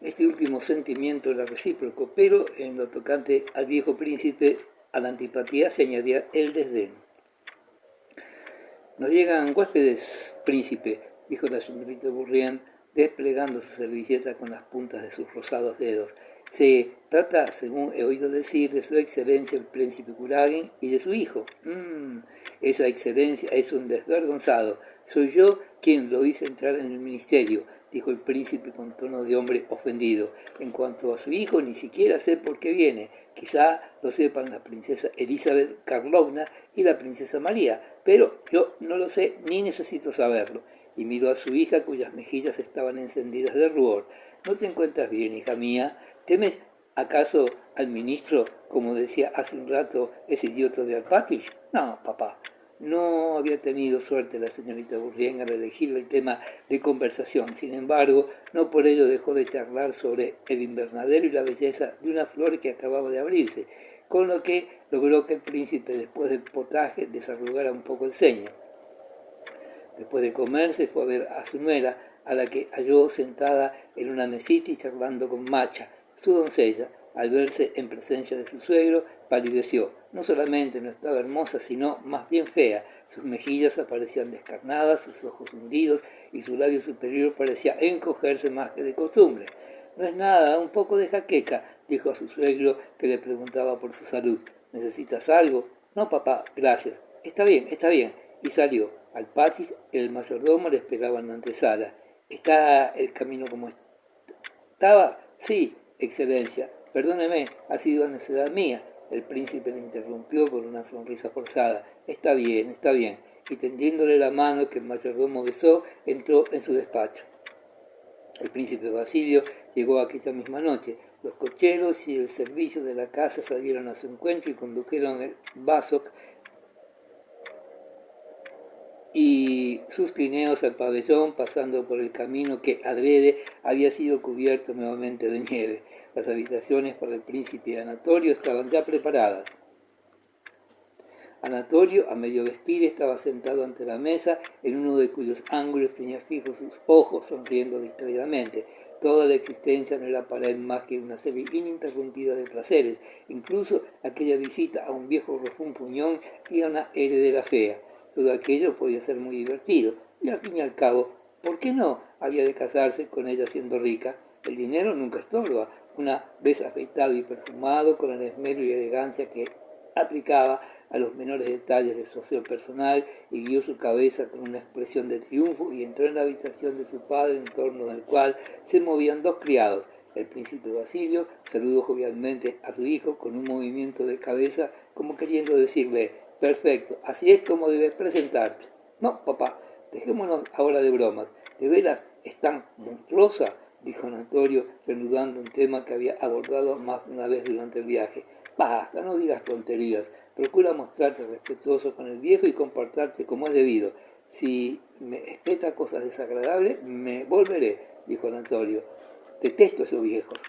Este último sentimiento era recíproco, pero en lo tocante al viejo príncipe, a la antipatía se añadía el desdén. «Nos llegan huéspedes, príncipe», dijo la señorita Bourrienne, desplegando su servilleta con las puntas de sus rosados dedos. «Se trata, según he oído decir, de su excelencia el príncipe Kuragin y de su hijo. Esa excelencia es un desvergonzado. Soy yo quien lo hice entrar en el ministerio», dijo el príncipe con tono de hombre ofendido. «En cuanto a su hijo, ni siquiera sé por qué viene. Quizá lo sepan la princesa Elizabeth Karlovna y la princesa María, pero yo no lo sé ni necesito saberlo». Y miró a su hija, cuyas mejillas estaban encendidas de rubor. «¿No te encuentras bien, hija mía? ¿Temes acaso al ministro, como decía hace un rato ese idiota de Alpátich?» «No, papá». No había tenido suerte la señorita Bourrienne al elegir el tema de conversación. Sin embargo, no por ello dejó de charlar sobre el invernadero y la belleza de una flor que acababa de abrirse, con lo que logró que el príncipe, después del potaje, desarrugara un poco el ceño. Después de comer, se fue a ver a su nuera, a la que halló sentada en una mesita y charlando con Macha, su doncella. Al verse en presencia de su suegro, palideció. No solamente no estaba hermosa, sino más bien fea. Sus mejillas aparecían descarnadas, sus ojos hundidos y su labio superior parecía encogerse más que de costumbre. «No es nada, un poco de jaqueca», dijo a su suegro, que le preguntaba por su salud. «¿Necesitas algo?» «No, papá, gracias. Está bien, está bien». Y salió. Alpátich y el mayordomo le esperaban en la antesala. «¿Está el camino como estaba?» «Sí, excelencia. Perdóneme, ha sido necedad mía». El príncipe le interrumpió con una sonrisa forzada. Está bien, está bien». Y tendiéndole la mano que el mayordomo besó, entró en su despacho. El príncipe Basilio llegó aquella misma noche. Los cocheros y el servicio de la casa salieron a su encuentro y condujeron el Basok y sus trineos al pabellón, pasando por el camino que adrede había sido cubierto nuevamente de nieve. Las habitaciones para el príncipe Anatolio estaban ya preparadas. Anatolio, a medio vestir, estaba sentado ante la mesa, en uno de cuyos ángulos tenía fijos sus ojos, sonriendo distraídamente. Toda la existencia no era para él más que una serie ininterrumpida de placeres, incluso aquella visita a un viejo refunfuñón y a una heredera fea. Todo aquello podía ser muy divertido, y al fin y al cabo, ¿por qué no había de casarse con ella siendo rica? El dinero nunca estorba. Una vez afeitado y perfumado, con el esmero y elegancia que aplicaba a los menores detalles de su aseo personal, y guió su cabeza con una expresión de triunfo y entró en la habitación de su padre, en torno del cual se movían dos criados. El príncipe Basilio saludó jovialmente a su hijo con un movimiento de cabeza como queriendo decirle: «Perfecto, así es como debes presentarte». «No, papá, dejémonos ahora de bromas. ¿De veras es tan monstruosa?», dijo Anatolio, reanudando un tema que había abordado más de una vez durante el viaje. «Basta, no digas tonterías. Procura mostrarte respetuoso con el viejo y comportarte como es debido. Si me espeta cosas desagradables, me volveré», dijo Anatolio. «Detesto a esos viejos».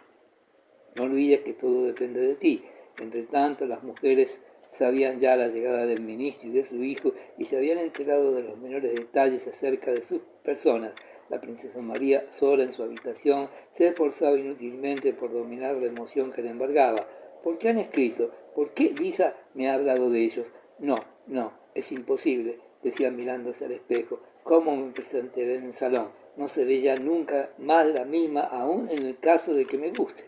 «No olvides que todo depende de ti». Entre tanto, las mujeres sabían ya la llegada del ministro y de su hijo y se habían enterado de los menores detalles acerca de sus personas. La princesa María, sola en su habitación, se esforzaba inútilmente por dominar la emoción que la embargaba. «¿Por qué han escrito? ¿Por qué Lisa me ha hablado de ellos?» No, es imposible», decía mirándose al espejo. «¿Cómo me presentaré en el salón? No seré ya nunca más la misma, aún en el caso de que me guste».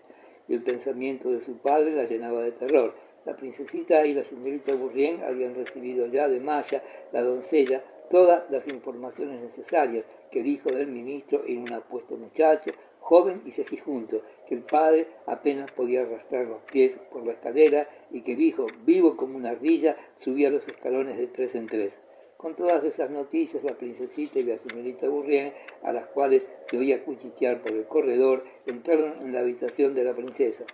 Y el pensamiento de su padre la llenaba de terror. La princesita y la señorita Bourrienne habían recibido ya de Maya, la doncella, todas las informaciones necesarias: que el hijo del ministro era un apuesto muchacho, joven y cejijunto, que el padre apenas podía arrastrar los pies por la escalera y que el hijo, vivo como una ardilla, subía los escalones de 3 en 3. Con todas esas noticias, la princesita y la señorita Bourrienne, a las cuales se oía cuchichear por el corredor, entraron en la habitación de la princesa.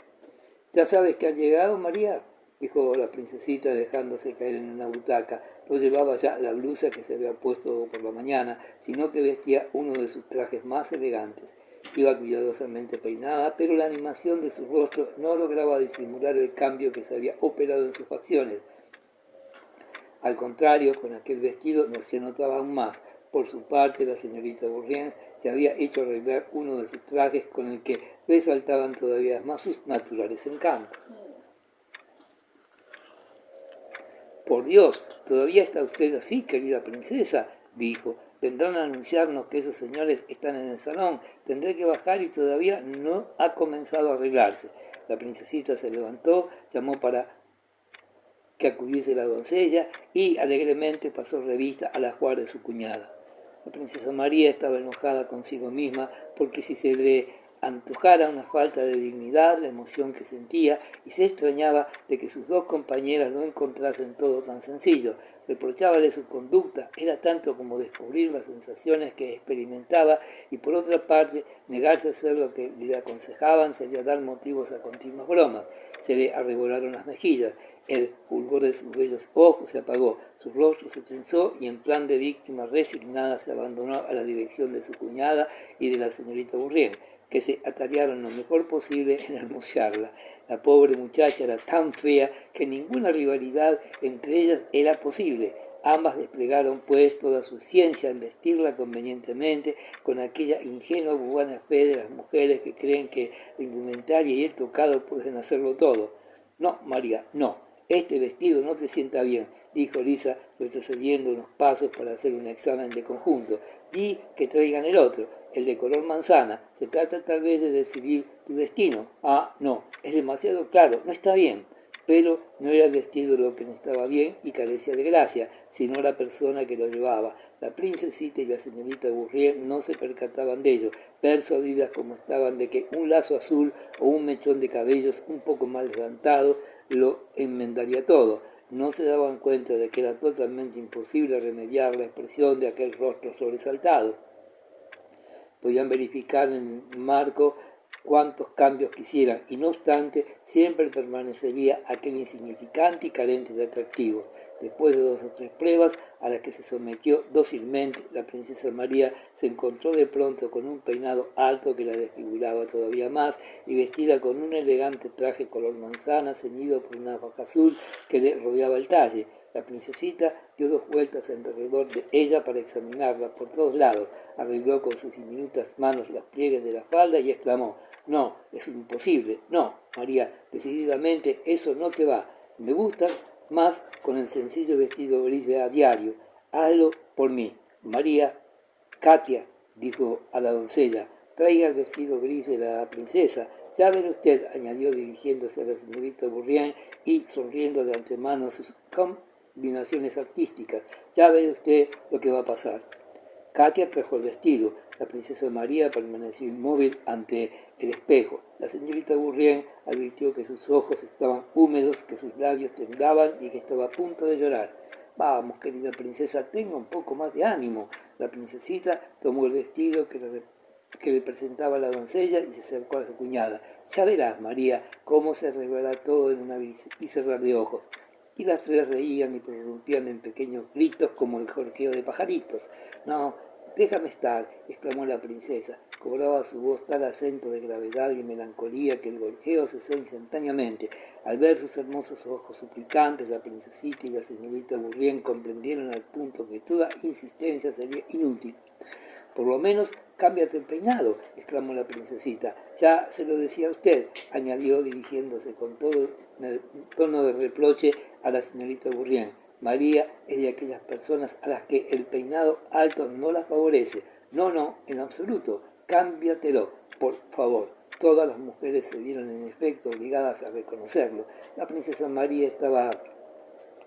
«¿Ya sabes que han llegado, María?», dijo la princesita, dejándose caer en una butaca. No llevaba ya la blusa que se había puesto por la mañana, sino que vestía uno de sus trajes más elegantes. Iba cuidadosamente peinada, pero la animación de su rostro no lograba disimular el cambio que se había operado en sus facciones. Al contrario, con aquel vestido no se notaba aún más. Por su parte, la señorita Bourrienne se había hecho arreglar uno de sus trajes con el que resaltaban todavía más sus naturales encantos. «Por Dios, ¿todavía está usted así, querida princesa?», dijo. «Vendrán a anunciarnos que esos señores están en el salón. Tendré que bajar y todavía no ha comenzado a arreglarse». La princesita se levantó, llamó para que acudiese la doncella y alegremente pasó revista al ajuar de su cuñada. La princesa María estaba enojada consigo misma porque si se le antojara una falta de dignidad la emoción que sentía, y se extrañaba de que sus dos compañeras no encontrasen todo tan sencillo. Reprochábale su conducta, era tanto como descubrir las sensaciones que experimentaba, y por otra parte, negarse a hacer lo que le aconsejaban sería dar motivos a continuas bromas. Se le arrebolaron las mejillas, el fulgor de sus bellos ojos se apagó, su rostro se tensó y en plan de víctima resignada se abandonó a la dirección de su cuñada y de la señorita Bourrienne, que se atarearon lo mejor posible en hermosearla. La pobre muchacha era tan fea que ninguna rivalidad entre ellas era posible. Ambas desplegaron pues toda su ciencia en vestirla convenientemente, con aquella ingenua buena fe de las mujeres que creen que la indumentaria y el tocado pueden hacerlo todo. «No, María, no, este vestido no te sienta bien», dijo Lisa, retrocediendo unos pasos para hacer un examen de conjunto. «Di que traigan el otro, el de color manzana. Se trata tal vez de decidir tu destino». «Ah, no, es demasiado claro, no está bien». Pero no era el vestido lo que no estaba bien y carecía de gracia, sino la persona que lo llevaba. La princesita y la señorita Bourrienne no se percataban de ello, persuadidas como estaban de que un lazo azul o un mechón de cabellos un poco mal levantado lo enmendaría todo. No se daban cuenta de que era totalmente imposible remediar la expresión de aquel rostro sobresaltado. Podían verificar en el marco cuantos cambios quisieran, y no obstante siempre permanecería aquel insignificante y carente de atractivos. Después de 2 o 3 pruebas a las que se sometió dócilmente, la princesa María se encontró de pronto con un peinado alto que la desfiguraba todavía más y vestida con un elegante traje color manzana ceñido por una faja azul que le rodeaba el talle. La princesita dio 2 vueltas alrededor de ella para examinarla por todos lados, arregló con sus diminutas manos los pliegues de la falda y exclamó: «No, es imposible, no, María, decididamente eso no te va. Me gusta más con el sencillo vestido gris de a diario. Hazlo por mí». «María, Katia», dijo a la doncella, «traiga el vestido gris de la princesa». «Ya verá usted», añadió dirigiéndose a la señorita Bourrienne y sonriendo de antemano sus combinaciones artísticas, «ya ve usted lo que va a pasar». Katia trajo el vestido. La princesa María permaneció inmóvil ante el espejo. La señorita Bourrienne advirtió que sus ojos estaban húmedos, que sus labios temblaban y que estaba a punto de llorar. «Vamos, querida princesa, tenga un poco más de ánimo». La princesita tomó el vestido que le presentaba la doncella y se acercó a su cuñada. «Ya verás, María, cómo se arreglará todo en un abrir y cerrar de ojos». Y las 3 reían y prorrumpían en pequeños gritos como el jorqueo de pajaritos. «No, déjame estar», exclamó la princesa. Cobraba su voz tal acento de gravedad y melancolía que el gorjeo cesó instantáneamente. Al ver sus hermosos ojos suplicantes, la princesita y la señorita Bourrienne comprendieron al punto que toda insistencia sería inútil. «Por lo menos cámbiate el peinado», exclamó la princesita. «Ya se lo decía usted», añadió dirigiéndose con todo tono de reproche a la señorita Bourrienne. «María es de aquellas personas a las que el peinado alto no las favorece». «No, no, en absoluto. Cámbiatelo, por favor». Todas las mujeres se vieron en efecto obligadas a reconocerlo. La princesa María estaba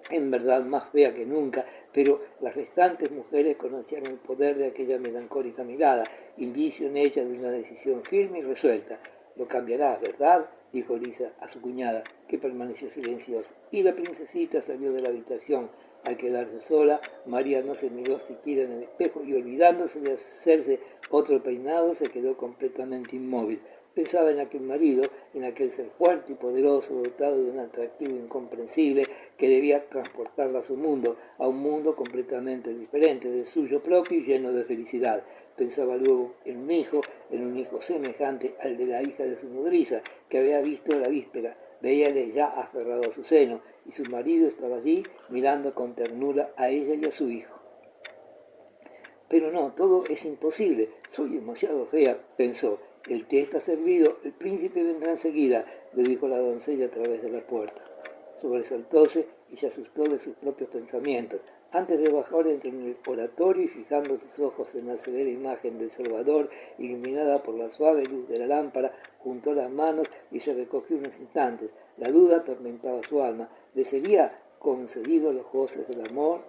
en verdad más fea que nunca, pero las restantes mujeres conocían el poder de aquella melancólica mirada, indicio en ella de una decisión firme y resuelta. «Lo cambiarás, ¿verdad?», dijo Lisa a su cuñada, que permaneció silenciosa. Y la princesita salió de la habitación. Al quedarse sola, María no se miró siquiera en el espejo y, olvidándose de hacerse otro peinado, se quedó completamente inmóvil. Pensaba en aquel marido, en aquel ser fuerte y poderoso, dotado de un atractivo incomprensible, que debía transportarla a un mundo completamente diferente del suyo propio y lleno de felicidad. Pensaba luego en un hijo semejante al de la hija de su nodriza, que había visto la víspera. Veíale ya aferrado a su seno, y su marido estaba allí mirando con ternura a ella y a su hijo. Pero no, todo es imposible. Soy demasiado fea, pensó. El té está servido, el príncipe vendrá enseguida, le dijo la doncella a través de la puerta. Sobresaltóse y se asustó de sus propios pensamientos. Antes de bajar entró en el oratorio y fijando sus ojos en la severa imagen del Salvador, iluminada por la suave luz de la lámpara, juntó las manos y se recogió unos instantes. La duda atormentaba su alma. ¿Le sería concedido los goces del amor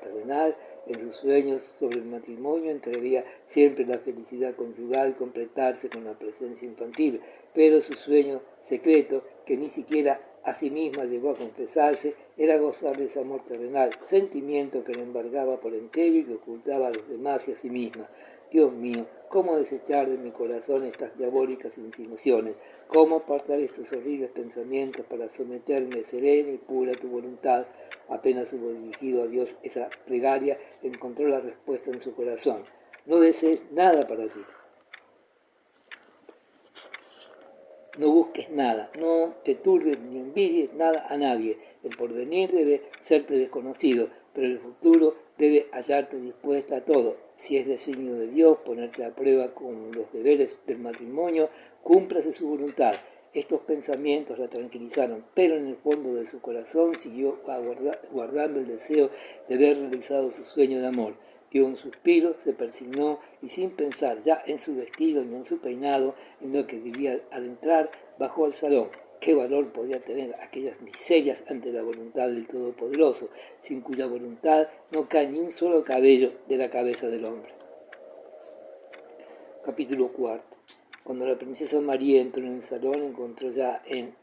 terrenal? En sus sueños sobre el matrimonio entreveía siempre la felicidad conyugal completarse con la presencia infantil, pero su sueño secreto, que ni siquiera a sí misma llegó a confesarse, era gozar de ese amor terrenal, sentimiento que le embargaba por entero y que ocultaba a los demás y a sí misma. Dios mío, ¿cómo desechar de mi corazón estas diabólicas insinuaciones? ¿Cómo apartar estos horribles pensamientos para someterme serena y pura a tu voluntad? Apenas hubo dirigido a Dios esa plegaria, encontró la respuesta en su corazón. No desees nada para ti. No busques nada, no te turbes ni envidies nada a nadie. El porvenir debe serte desconocido, pero el futuro debe hallarte dispuesta a todo. Si es designio de Dios ponerte a prueba con los deberes del matrimonio, cúmplase su voluntad. Estos pensamientos la tranquilizaron, pero en el fondo de su corazón siguió guardando el deseo de ver realizado su sueño de amor. Dio un suspiro, se persignó y sin pensar ya en su vestido ni en su peinado, en lo que diría al entrar, bajó al salón. ¿Qué valor podía tener aquellas miserias ante la voluntad del Todopoderoso, sin cuya voluntad no cae ni un solo cabello de la cabeza del hombre? Capítulo 4. Cuando la princesa María entró en el salón, encontró ya en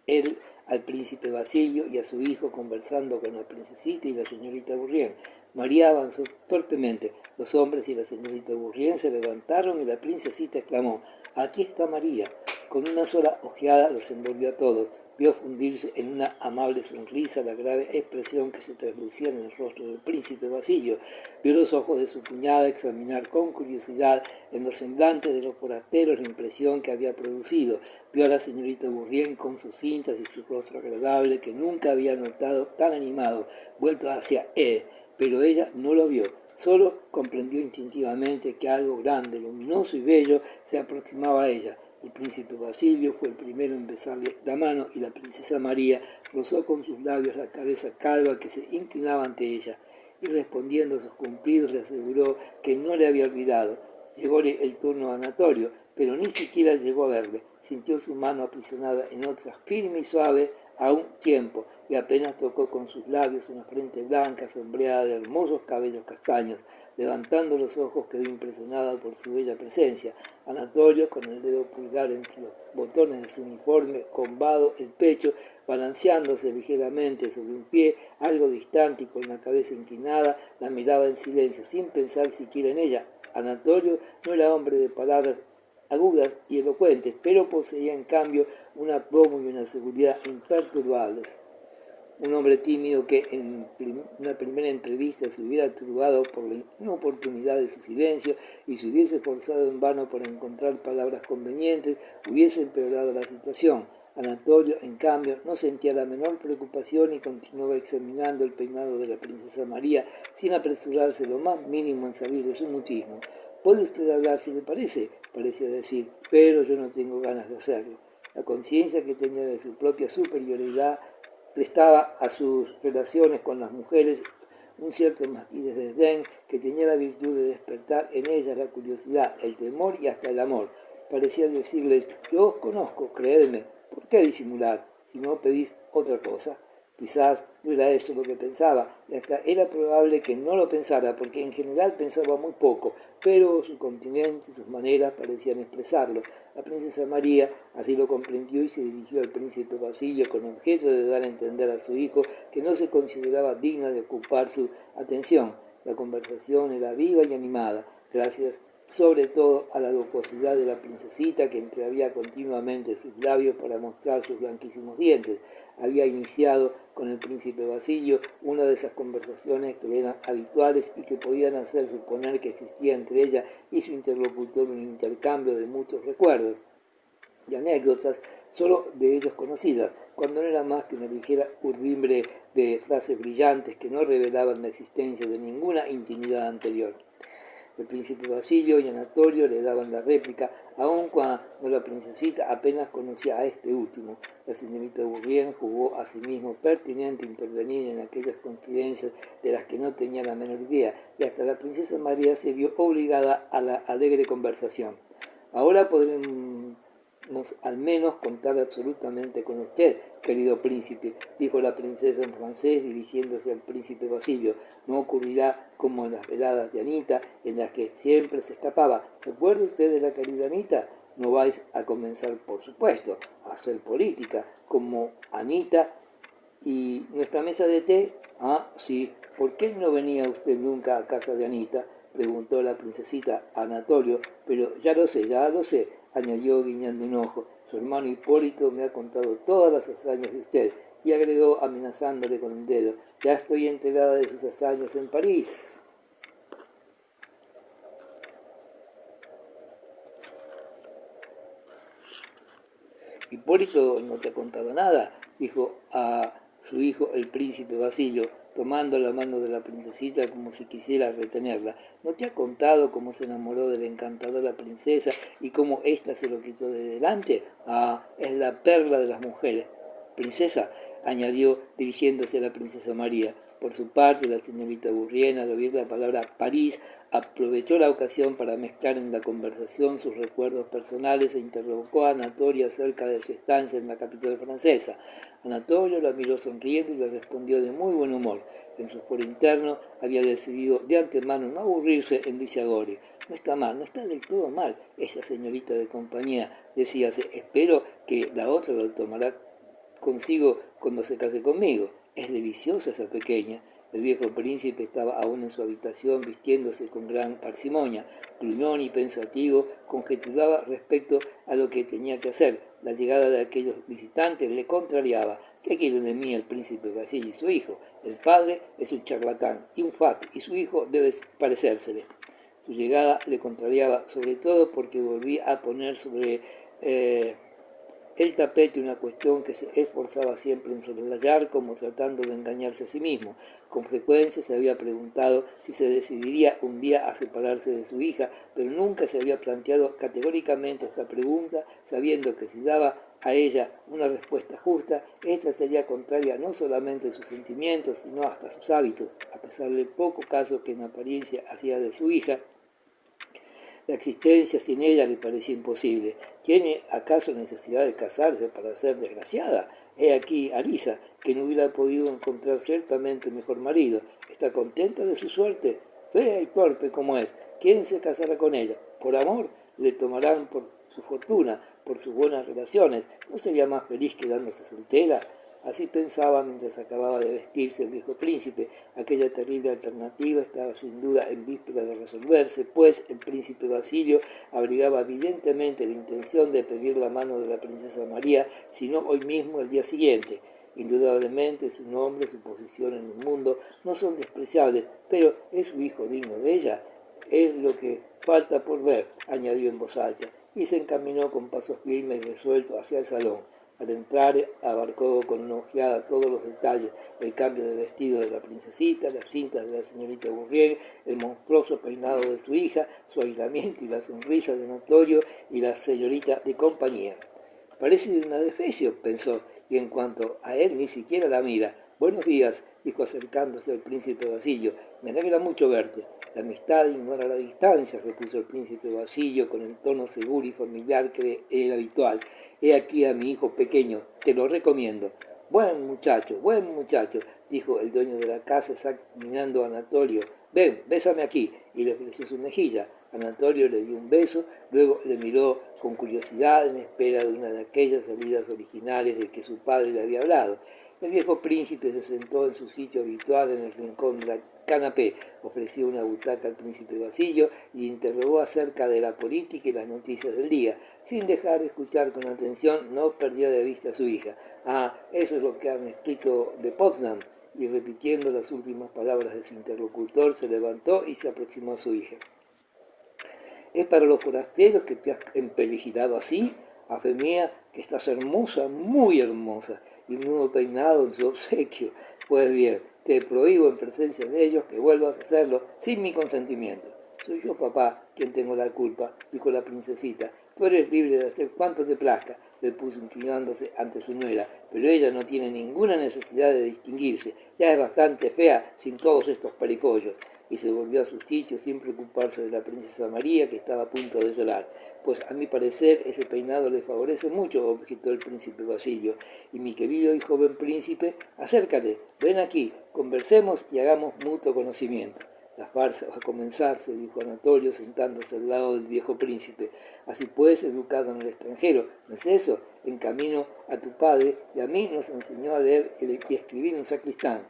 él al príncipe Basilio y a su hijo conversando con la princesita y la señorita Bourrienne. María avanzó torpemente. Los hombres y la señorita Bourrienne se levantaron y la princesita exclamó: «Aquí está María». Con una sola ojeada los envolvió a todos. Vio fundirse en una amable sonrisa la grave expresión que se traslucía en el rostro del príncipe Basilio. Vio los ojos de su cuñada examinar con curiosidad en los semblantes de los forasteros la impresión que había producido. Vio a la señorita Bourrienne con sus cintas y su rostro agradable que nunca había notado tan animado, vuelto hacia él, pero ella no lo vio. Solo comprendió instintivamente que algo grande, luminoso y bello se aproximaba a ella. El príncipe Basilio fue el primero en besarle la mano y la princesa María rozó con sus labios la cabeza calva que se inclinaba ante ella, y respondiendo a sus cumplidos le aseguró que no le había olvidado. Llególe el turno a Anatolio, pero ni siquiera llegó a verle. Sintió su mano aprisionada en otra, firme y suave a un tiempo, y apenas tocó con sus labios una frente blanca sombreada de hermosos cabellos castaños. Levantando los ojos quedó impresionado por su bella presencia. Anatolio, con el dedo pulgar entre los botones de su uniforme, combado el pecho, balanceándose ligeramente sobre un pie, algo distante y con la cabeza inclinada, la miraba en silencio, sin pensar siquiera en ella. Anatolio no era hombre de palabras agudas y elocuentes, pero poseía en cambio un aplomo y una seguridad imperturbables. Un hombre tímido que en una primera entrevista se hubiera turbado por la inoportunidad de su silencio y se hubiese esforzado en vano por encontrar palabras convenientes, hubiese empeorado la situación. Anatolio, en cambio, no sentía la menor preocupación y continuaba examinando el peinado de la princesa María sin apresurarse lo más mínimo en salir de su mutismo. «Puede usted hablar si le parece», parecía decir, «pero yo no tengo ganas de hacerlo». La conciencia que tenía de su propia superioridad prestaba a sus relaciones con las mujeres un cierto matiz de desdén que tenía la virtud de despertar en ellas la curiosidad, el temor y hasta el amor. Parecía decirles: «Yo os conozco, creedme, ¿por qué disimular si no pedís otra cosa?». Quizás no era eso lo que pensaba, y hasta era probable que no lo pensara, porque en general pensaba muy poco, pero su continente y sus maneras parecían expresarlo. La princesa María así lo comprendió y se dirigió al príncipe Basilio con objeto de dar a entender a su hijo que no se consideraba digna de ocupar su atención. La conversación era viva y animada, gracias sobre todo a la locuacidad de la princesita que entreabría continuamente sus labios para mostrar sus blanquísimos dientes. Había iniciado con el príncipe Basilio una de esas conversaciones que le eran habituales y que podían hacer suponer que existía entre ella y su interlocutor un intercambio de muchos recuerdos y anécdotas, solo de ellos conocidas, cuando no era más que una ligera urdimbre de frases brillantes que no revelaban la existencia de ninguna intimidad anterior. El príncipe Basilio y Anatolio le daban la réplica, aun cuando la princesita apenas conocía a este último. La señorita Bourrienne jugó a sí mismo pertinente intervenir en aquellas confidencias de las que no tenía la menor idea, y hasta la princesa María se vio obligada a la alegre conversación. Ahora podremos al menos contar absolutamente con usted, querido príncipe, dijo la princesa en francés dirigiéndose al príncipe Basilio. No ocurrirá como en las veladas de Anita, en las que siempre se escapaba. ¿Se acuerda usted de la querida Anita? No vais a comenzar, por supuesto, a hacer política como Anita y nuestra mesa de té. Ah, sí. ¿Por qué no venía usted nunca a casa de Anita?, preguntó la princesita a Anatolio. Pero ya lo sé, añadió guiñando un ojo. Su hermano Hipólito me ha contado todas las hazañas de usted, y agregó amenazándole con el dedo. Ya estoy enterada de sus hazañas en París. Hipólito no te ha contado nada, dijo a su hijo el príncipe Basilio, tomando la mano de la princesita como si quisiera retenerla. ¿No te ha contado cómo se enamoró de la encantadora princesa y cómo ésta se lo quitó de delante? Ah, es la perla de las mujeres. Princesa, añadió dirigiéndose a la princesa María. Por su parte, la señorita Bourrienne, al oír la palabra París, aprovechó la ocasión para mezclar en la conversación sus recuerdos personales e interrogó a Anatolio acerca de su estancia en la capital francesa. Anatolio la miró sonriendo y le respondió de muy buen humor. En su foro interno había decidido de antemano no aburrirse en Lisiagorio. No está mal, no está del todo mal esa señorita de compañía, decíase. Espero que la otra lo tomará consigo cuando se case conmigo. Es deliciosa esa pequeña. El viejo príncipe estaba aún en su habitación vistiéndose con gran parsimonia. Gruñón y pensativo conjeturaba respecto a lo que tenía que hacer. La llegada de aquellos visitantes le contrariaba. ¿Qué quiere de mí el príncipe Basilio y su hijo? El padre es un charlatán y un fat, y su hijo debe parecérsele. Su llegada le contrariaba, sobre todo porque volvía a poner sobre el tapete, una cuestión que se esforzaba siempre en soslayar, como tratando de engañarse a sí mismo. Con frecuencia se había preguntado si se decidiría un día a separarse de su hija, pero nunca se había planteado categóricamente esta pregunta, sabiendo que si daba a ella una respuesta justa, esta sería contraria no solamente a sus sentimientos, sino hasta a sus hábitos. A pesar del poco caso que en apariencia hacía de su hija, la existencia sin ella le parecía imposible. ¿Tiene acaso necesidad de casarse para ser desgraciada? He aquí a Lisa, que no hubiera podido encontrar ciertamente mejor marido. ¿Está contenta de su suerte? Fea y torpe como es. ¿Quién se casará con ella? ¿Por amor? Le tomarán por su fortuna, por sus buenas relaciones. ¿No sería más feliz quedándose soltera? Así pensaba mientras acababa de vestirse el viejo príncipe. Aquella terrible alternativa estaba sin duda en víspera de resolverse, pues el príncipe Basilio abrigaba evidentemente la intención de pedir la mano de la princesa María, si no hoy mismo el día siguiente. Indudablemente su nombre, su posición en el mundo no son despreciables, pero ¿es su hijo digno de ella? Es lo que falta por ver, añadió en voz alta, y se encaminó con paso firme y resuelto hacia el salón. Al entrar, abarcó con una ojeada todos los detalles: el cambio de vestido de la princesita, las cintas de la señorita Bourrienne, el monstruoso peinado de su hija, su aislamiento y la sonrisa de Anatolio y la señorita de compañía. Parece de una adefesio, pensó, y en cuanto a él ni siquiera la mira. Buenos días, dijo acercándose al príncipe Basilio. Me alegra mucho verte. La amistad ignora la distancia, repuso el príncipe Basilio con el tono seguro y familiar que era habitual. He aquí a mi hijo pequeño, te lo recomiendo. Buen muchacho, dijo el dueño de la casa examinando a Anatolio. Ven, bésame aquí, y le ofreció su mejilla. Anatolio le dio un beso, luego le miró con curiosidad en espera de una de aquellas salidas originales de que su padre le había hablado. El viejo príncipe se sentó en su sitio habitual en el rincón de la canapé, ofreció una butaca al príncipe Basilio y interrogó acerca de la política y las noticias del día. Sin dejar de escuchar con atención, no perdió de vista a su hija. Ah, eso es lo que han escrito de Potsdam. Y repitiendo las últimas palabras de su interlocutor, se levantó y se aproximó a su hija. ¿Es para los forasteros que te has empeligilado así? A fe mía, que estás hermosa, muy hermosa, y un nuevo peinado en su obsequio. Pues bien, te prohíbo en presencia de ellos que vuelvas a hacerlo sin mi consentimiento. Soy yo, papá, quien tengo la culpa, dijo la princesita. Tú eres libre de hacer cuanto te plazca, repuso inclinándose ante su nuera, pero ella no tiene ninguna necesidad de distinguirse, ya es bastante fea sin todos estos perifollos. Y se volvió a su sitio sin preocuparse de la princesa María, que estaba a punto de llorar. Pues a mi parecer ese peinado le favorece mucho, objetó el príncipe Basilio. Y mi querido y joven príncipe, acércate, ven aquí, conversemos y hagamos mutuo conocimiento. La farsa va a comenzar, se dijo Anatolio sentándose al lado del viejo príncipe. Así pues, educado en el extranjero, ¿no es eso? En camino a tu padre y a mí nos enseñó a leer y escribir un sacristán.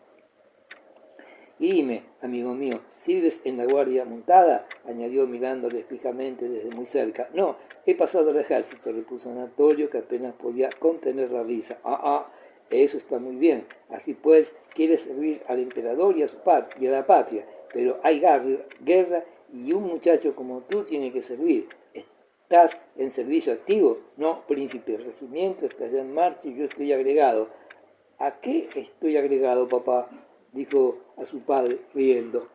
Y dime, amigo mío, ¿sirves en la guardia montada? Añadió mirándole fijamente desde muy cerca. No, he pasado al ejército, repuso Anatolio, que apenas podía contener la risa. Eso está muy bien. Así pues, quieres servir al emperador y a la patria, pero hay guerra y un muchacho como tú tiene que servir. ¿Estás en servicio activo? No, príncipe, el regimiento está ya en marcha y yo estoy agregado. ¿A qué estoy agregado, papá?, dijo a su padre, riendo.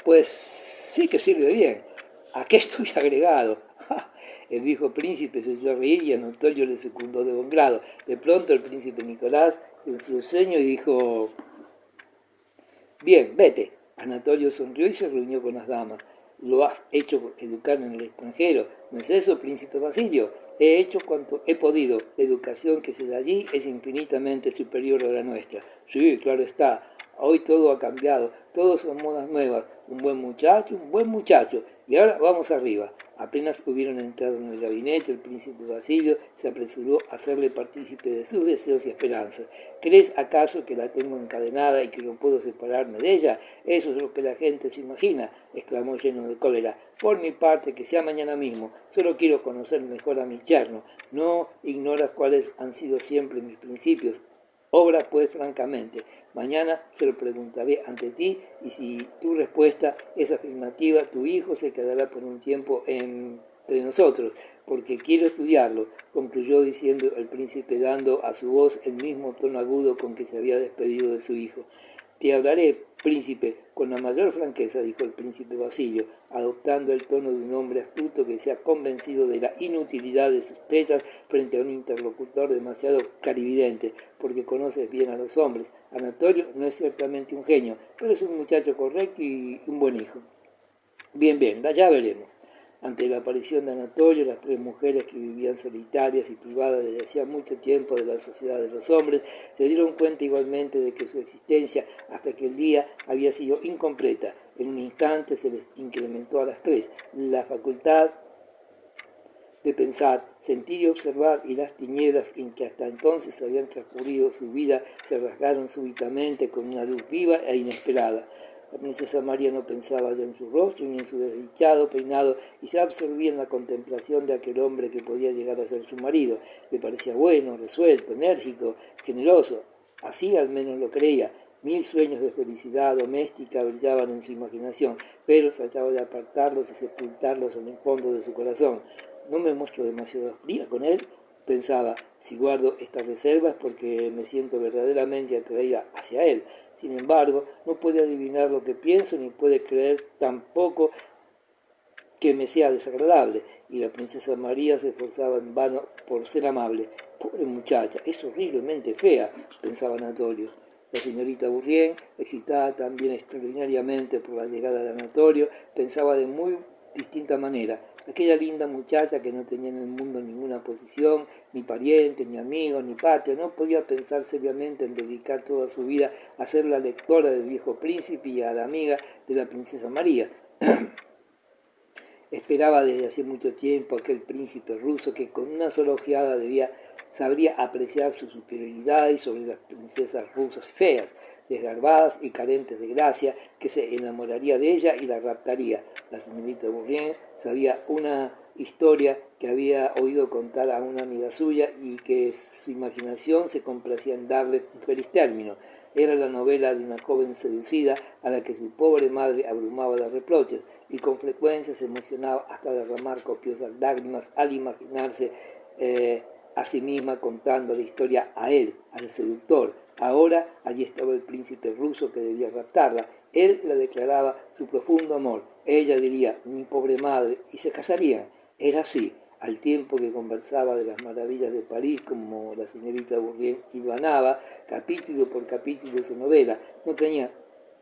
Pues sí que sirve bien. ¿A qué estoy agregado? El viejo príncipe se echó a reír y Anatolio le secundó de buen grado. De pronto el príncipe Nicolás frunció el ceño y dijo: bien, vete. Anatolio sonrió y se reunió con las damas. ¿Lo has hecho educar en el extranjero? ¿No es eso, príncipe Basilio? He hecho cuanto he podido. La educación que se da allí es infinitamente superior a la nuestra. Sí, claro está. Hoy todo ha cambiado. Todos son modas nuevas. Un buen muchacho. Y ahora vamos arriba. Apenas hubieron entrado en el gabinete, el príncipe Basilio se apresuró a hacerle partícipe de sus deseos y esperanzas. ¿Crees acaso que la tengo encadenada y que no puedo separarme de ella? Eso es lo que la gente se imagina, exclamó lleno de cólera. Por mi parte, que sea mañana mismo. Solo quiero conocer mejor a mi yerno. No ignoras cuáles han sido siempre mis principios. Obra pues francamente. Mañana se lo preguntaré ante ti y si tu respuesta es afirmativa, tu hijo se quedará por un tiempo entre nosotros, porque quiero estudiarlo, concluyó diciendo el príncipe dando a su voz el mismo tono agudo con que se había despedido de su hijo. Te hablaré, príncipe, con la mayor franqueza, dijo el príncipe Basilio, adoptando el tono de un hombre astuto que se ha convencido de la inutilidad de sus tetas frente a un interlocutor demasiado clarividente, porque conoces bien a los hombres. Anatolio no es ciertamente un genio, pero es un muchacho correcto y un buen hijo. Bien, ya veremos. Ante la aparición de Anatolio, las tres mujeres que vivían solitarias y privadas desde hacía mucho tiempo de la sociedad de los hombres, se dieron cuenta igualmente de que su existencia hasta aquel día había sido incompleta. En un instante se les incrementó a las tres la facultad de pensar, sentir y observar, y las tinieblas en que hasta entonces habían transcurrido su vida se rasgaron súbitamente con una luz viva e inesperada. La princesa María no pensaba ya en su rostro ni en su desdichado peinado y se absorbía en la contemplación de aquel hombre que podía llegar a ser su marido. Le parecía bueno, resuelto, enérgico, generoso. Así al menos lo creía. 1000 sueños de felicidad doméstica brillaban en su imaginación, pero trataba de apartarlos y sepultarlos en el fondo de su corazón. No me muestro demasiado fría con él, pensaba, si guardo estas reservas porque me siento verdaderamente atraída hacia él. Sin embargo, no puede adivinar lo que pienso ni puede creer tampoco que me sea desagradable. Y la princesa María se esforzaba en vano por ser amable. Pobre muchacha, es horriblemente fea, pensaba Anatolio. La señorita Bourrienne, excitada también extraordinariamente por la llegada de Anatolio, pensaba de muy distinta manera. Aquella linda muchacha que no tenía en el mundo ninguna posición, ni parientes, ni amigos, ni patria, no podía pensar seriamente en dedicar toda su vida a ser la lectora del viejo príncipe y a la amiga de la princesa María. Esperaba desde hace mucho tiempo aquel príncipe ruso que con una sola ojeada sabría apreciar su superioridad y sobre las princesas rusas feas, desgarbadas y carentes de gracia, que se enamoraría de ella y la raptaría. La señorita Bourrienne sabía una historia que había oído contar a una amiga suya y que su imaginación se complacía en darle un feliz término. Era la novela de una joven seducida a la que su pobre madre abrumaba de reproches y con frecuencia se emocionaba hasta derramar copiosas lágrimas al imaginarse a sí misma contando la historia a él, al seductor. Ahora allí estaba el príncipe ruso que debía raptarla. Él la declaraba su profundo amor. Ella diría, mi pobre madre, y se casarían. Era así, al tiempo que conversaba de las maravillas de París, como la señorita Bourrienne hilvanaba, capítulo por capítulo de su novela. No tenía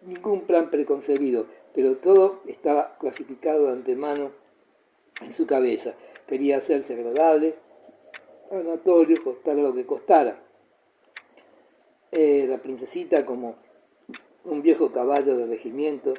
ningún plan preconcebido, pero todo estaba clasificado de antemano en su cabeza. Quería hacerse agradable a Anatolio, costara lo que costara. La princesita, como un viejo caballo de regimiento,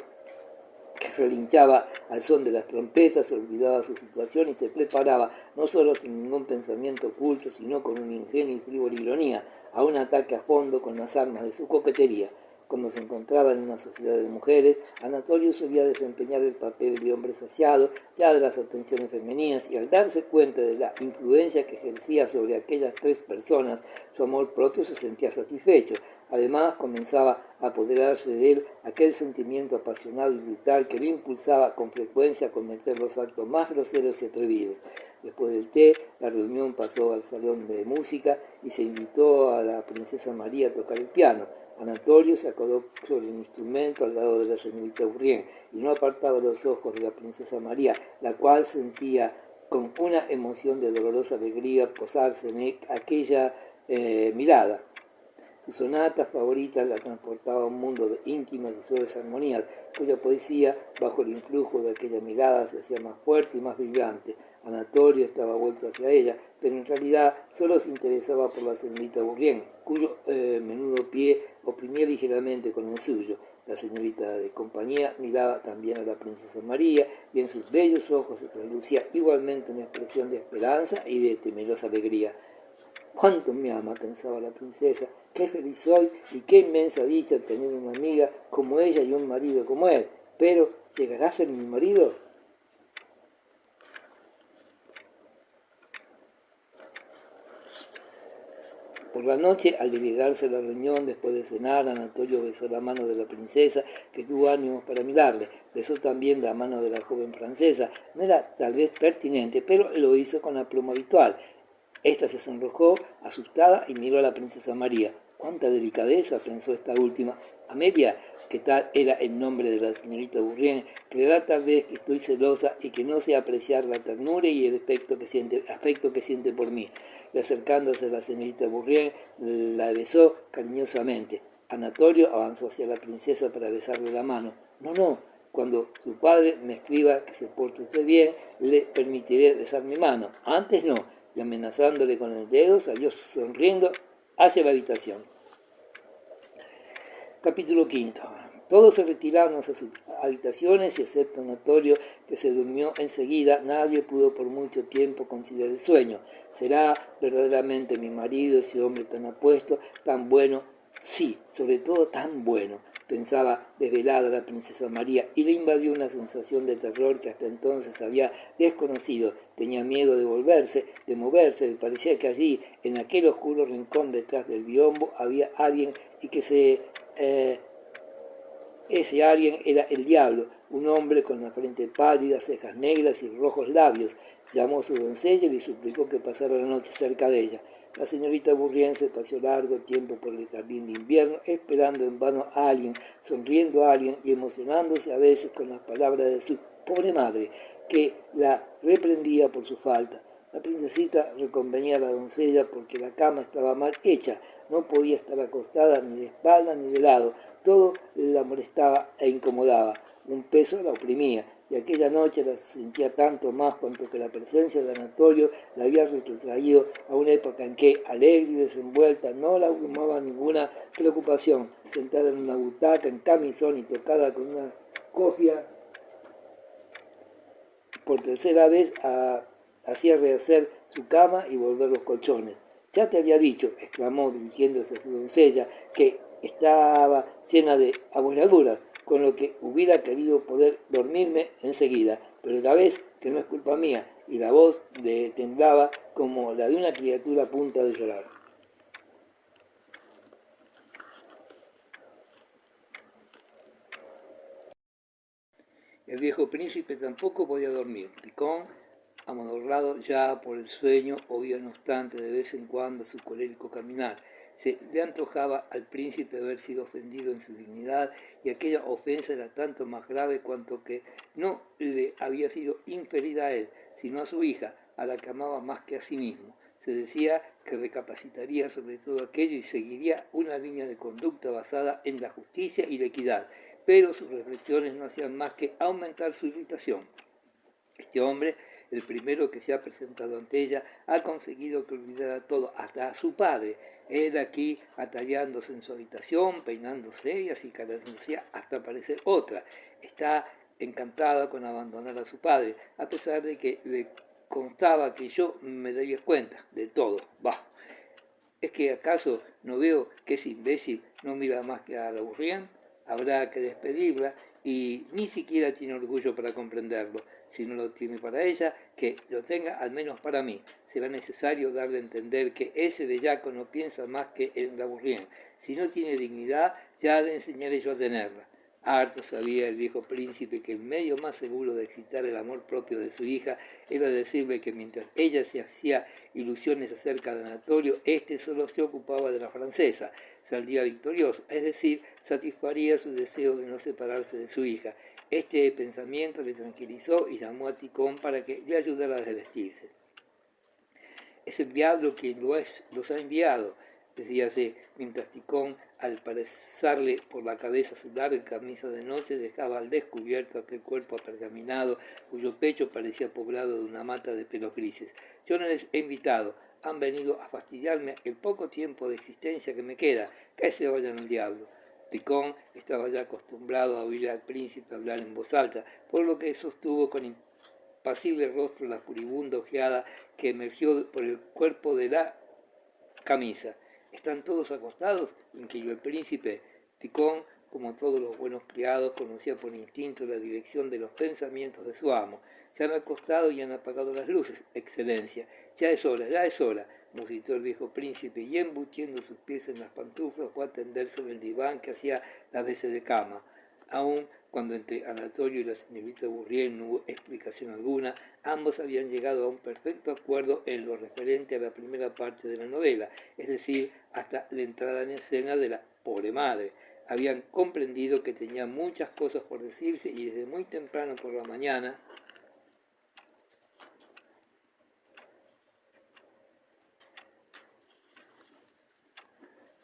que relinchaba al son de las trompetas, se olvidaba su situación y se preparaba, no solo sin ningún pensamiento oculto, sino con un ingenio y frívola ironía, a un ataque a fondo con las armas de su coquetería. Cuando se encontraba en una sociedad de mujeres, Anatolio solía desempeñar el papel de hombre saciado ya de las atenciones femeninas, y al darse cuenta de la influencia que ejercía sobre aquellas tres personas, su amor propio se sentía satisfecho. Además, comenzaba a apoderarse de él aquel sentimiento apasionado y brutal que lo impulsaba con frecuencia a cometer los actos más groseros y atrevidos. Después del té, la reunión pasó al salón de música y se invitó a la princesa María a tocar el piano. Anatolio se acodó sobre el instrumento al lado de la señorita Bourrienne y no apartaba los ojos de la princesa María, la cual sentía con una emoción de dolorosa alegría posarse en aquella mirada. Su sonata favorita la transportaba a un mundo de íntimas y suaves armonías, cuya poesía, bajo el influjo de aquella mirada, se hacía más fuerte y más vibrante. Anatolio estaba vuelto hacia ella, pero en realidad solo se interesaba por la señorita Bourrienne, cuyo menudo pie oprimía ligeramente con el suyo. La señorita de compañía miraba también a la princesa María, y en sus bellos ojos se traslucía igualmente una expresión de esperanza y de temerosa alegría. «¿Cuánto me ama?», pensaba la princesa. «Qué feliz soy y qué inmensa dicha tener una amiga como ella y un marido como él. Pero, ¿llegará a ser mi marido?». Por la noche, al llegarse a la reunión, después de cenar, Anatolio besó la mano de la princesa, que tuvo ánimos para mirarle. Besó también la mano de la joven francesa. No era tal vez pertinente, pero lo hizo con la pluma habitual. Esta se sonrojó, asustada, y miró a la princesa María. «¡Cuánta delicadeza!», pensó esta última. «Amelia, que tal era el nombre de la señorita Bourrienne, creerá tal vez que estoy celosa y que no sé apreciar la ternura y el afecto que siente por mí». Y acercándose a la señorita Bourrienne, la besó cariñosamente. Anatolio avanzó hacia la princesa para besarle la mano. «No, cuando su padre me escriba que se porte usted bien, le permitiré besar mi mano. Antes no». Y amenazándole con el dedo, salió sonriendo hacia la habitación. Capítulo 5. Todos se retiraron a sus habitaciones, excepto Anatolio, que se durmió enseguida. Nadie pudo por mucho tiempo conciliar el sueño. ¿Será verdaderamente mi marido ese hombre tan apuesto, tan bueno? Sí, sobre todo tan bueno, pensaba desvelada la princesa María, y le invadió una sensación de terror que hasta entonces había desconocido. Tenía miedo de moverse, le parecía que allí, en aquel oscuro rincón detrás del biombo, había alguien y que ese alguien era el diablo, un hombre con la frente pálida, cejas negras y rojos labios. Llamó a su doncella y le suplicó que pasara la noche cerca de ella. La señorita Bourrienne se pasó largo tiempo por el jardín de invierno, esperando en vano a alguien, sonriendo a alguien y emocionándose a veces con las palabras de su pobre madre, que la reprendía por su falta. La princesita reconvenía a la doncella porque la cama estaba mal hecha, no podía estar acostada ni de espalda ni de lado, todo la molestaba e incomodaba, un peso la oprimía, y aquella noche la sentía tanto más cuanto que la presencia de Anatolio la había retrotraído a una época en que, alegre y desenvuelta, no la abrumaba ninguna preocupación, sentada en una butaca, en camisón y tocada con una cofia, por tercera vez hacía rehacer su cama y volver los colchones. «Ya te había dicho», exclamó dirigiéndose a su doncella, «que estaba llena de abolladuras, con lo que hubiera querido poder dormirme enseguida, pero la ves que no es culpa mía», y la voz temblaba como la de una criatura a punto de llorar. El viejo príncipe tampoco podía dormir. Picón, amodorrado ya por el sueño, oía no obstante de vez en cuando su colérico caminar. Se le antojaba al príncipe haber sido ofendido en su dignidad, y aquella ofensa era tanto más grave cuanto que no le había sido inferida a él, sino a su hija, a la que amaba más que a sí mismo. Se decía que recapacitaría sobre todo aquello y seguiría una línea de conducta basada en la justicia y la equidad, pero sus reflexiones no hacían más que aumentar su irritación. Este hombre, el primero que se ha presentado ante ella, ha conseguido que olvidara todo, hasta a su padre. Él aquí atareándose en su habitación, peinándose y acicalándose hasta parecer otra. Está encantada con abandonar a su padre, a pesar de que le constaba que yo me daría cuenta de todo. Bah, ¿es que acaso no veo que ese imbécil no mira más que a la Bourrienne? Habrá que despedirla y ni siquiera tiene orgullo para comprenderlo. Si no lo tiene para ella, que lo tenga al menos para mí. Será necesario darle a entender que ese bellaco no piensa más que en la Bourrienne. Si no tiene dignidad, ya le enseñaré yo a tenerla. Harto sabía el viejo príncipe que el medio más seguro de excitar el amor propio de su hija era decirle que mientras ella se hacía ilusiones acerca de Anatolio, éste solo se ocupaba de la francesa, saldría victorioso, es decir, satisfaría su deseo de no separarse de su hija. Este pensamiento le tranquilizó y llamó a Ticón para que le ayudara a desvestirse. Es el diablo quien los ha enviado, decíase, mientras Ticón, al pasarle por la cabeza su larga camisa de noche, dejaba al descubierto aquel cuerpo apergaminado, cuyo pecho parecía poblado de una mata de pelos grises. Yo no les he invitado, han venido a fastidiarme el poco tiempo de existencia que me queda, que se vayan al diablo. Ticón estaba ya acostumbrado a oír al príncipe hablar en voz alta, por lo que sostuvo con impasible rostro la furibunda ojeada que emergió por el cuerpo de la camisa. ¿Están todos acostados?, inquirió el príncipe. Ticón, como todos los buenos criados, conocía por instinto la dirección de los pensamientos de su amo. Se han acostado y han apagado las luces, excelencia. Ya es hora, musitó el viejo príncipe, y embutiendo sus pies en las pantuflas fue a tender sobre el diván que hacía las veces de cama. Aún cuando entre Anatolio y la señorita Bourrienne no hubo explicación alguna, ambos habían llegado a un perfecto acuerdo en lo referente a la primera parte de la novela, es decir, hasta la entrada en escena de la pobre madre. Habían comprendido que tenía muchas cosas por decirse y desde muy temprano por la mañana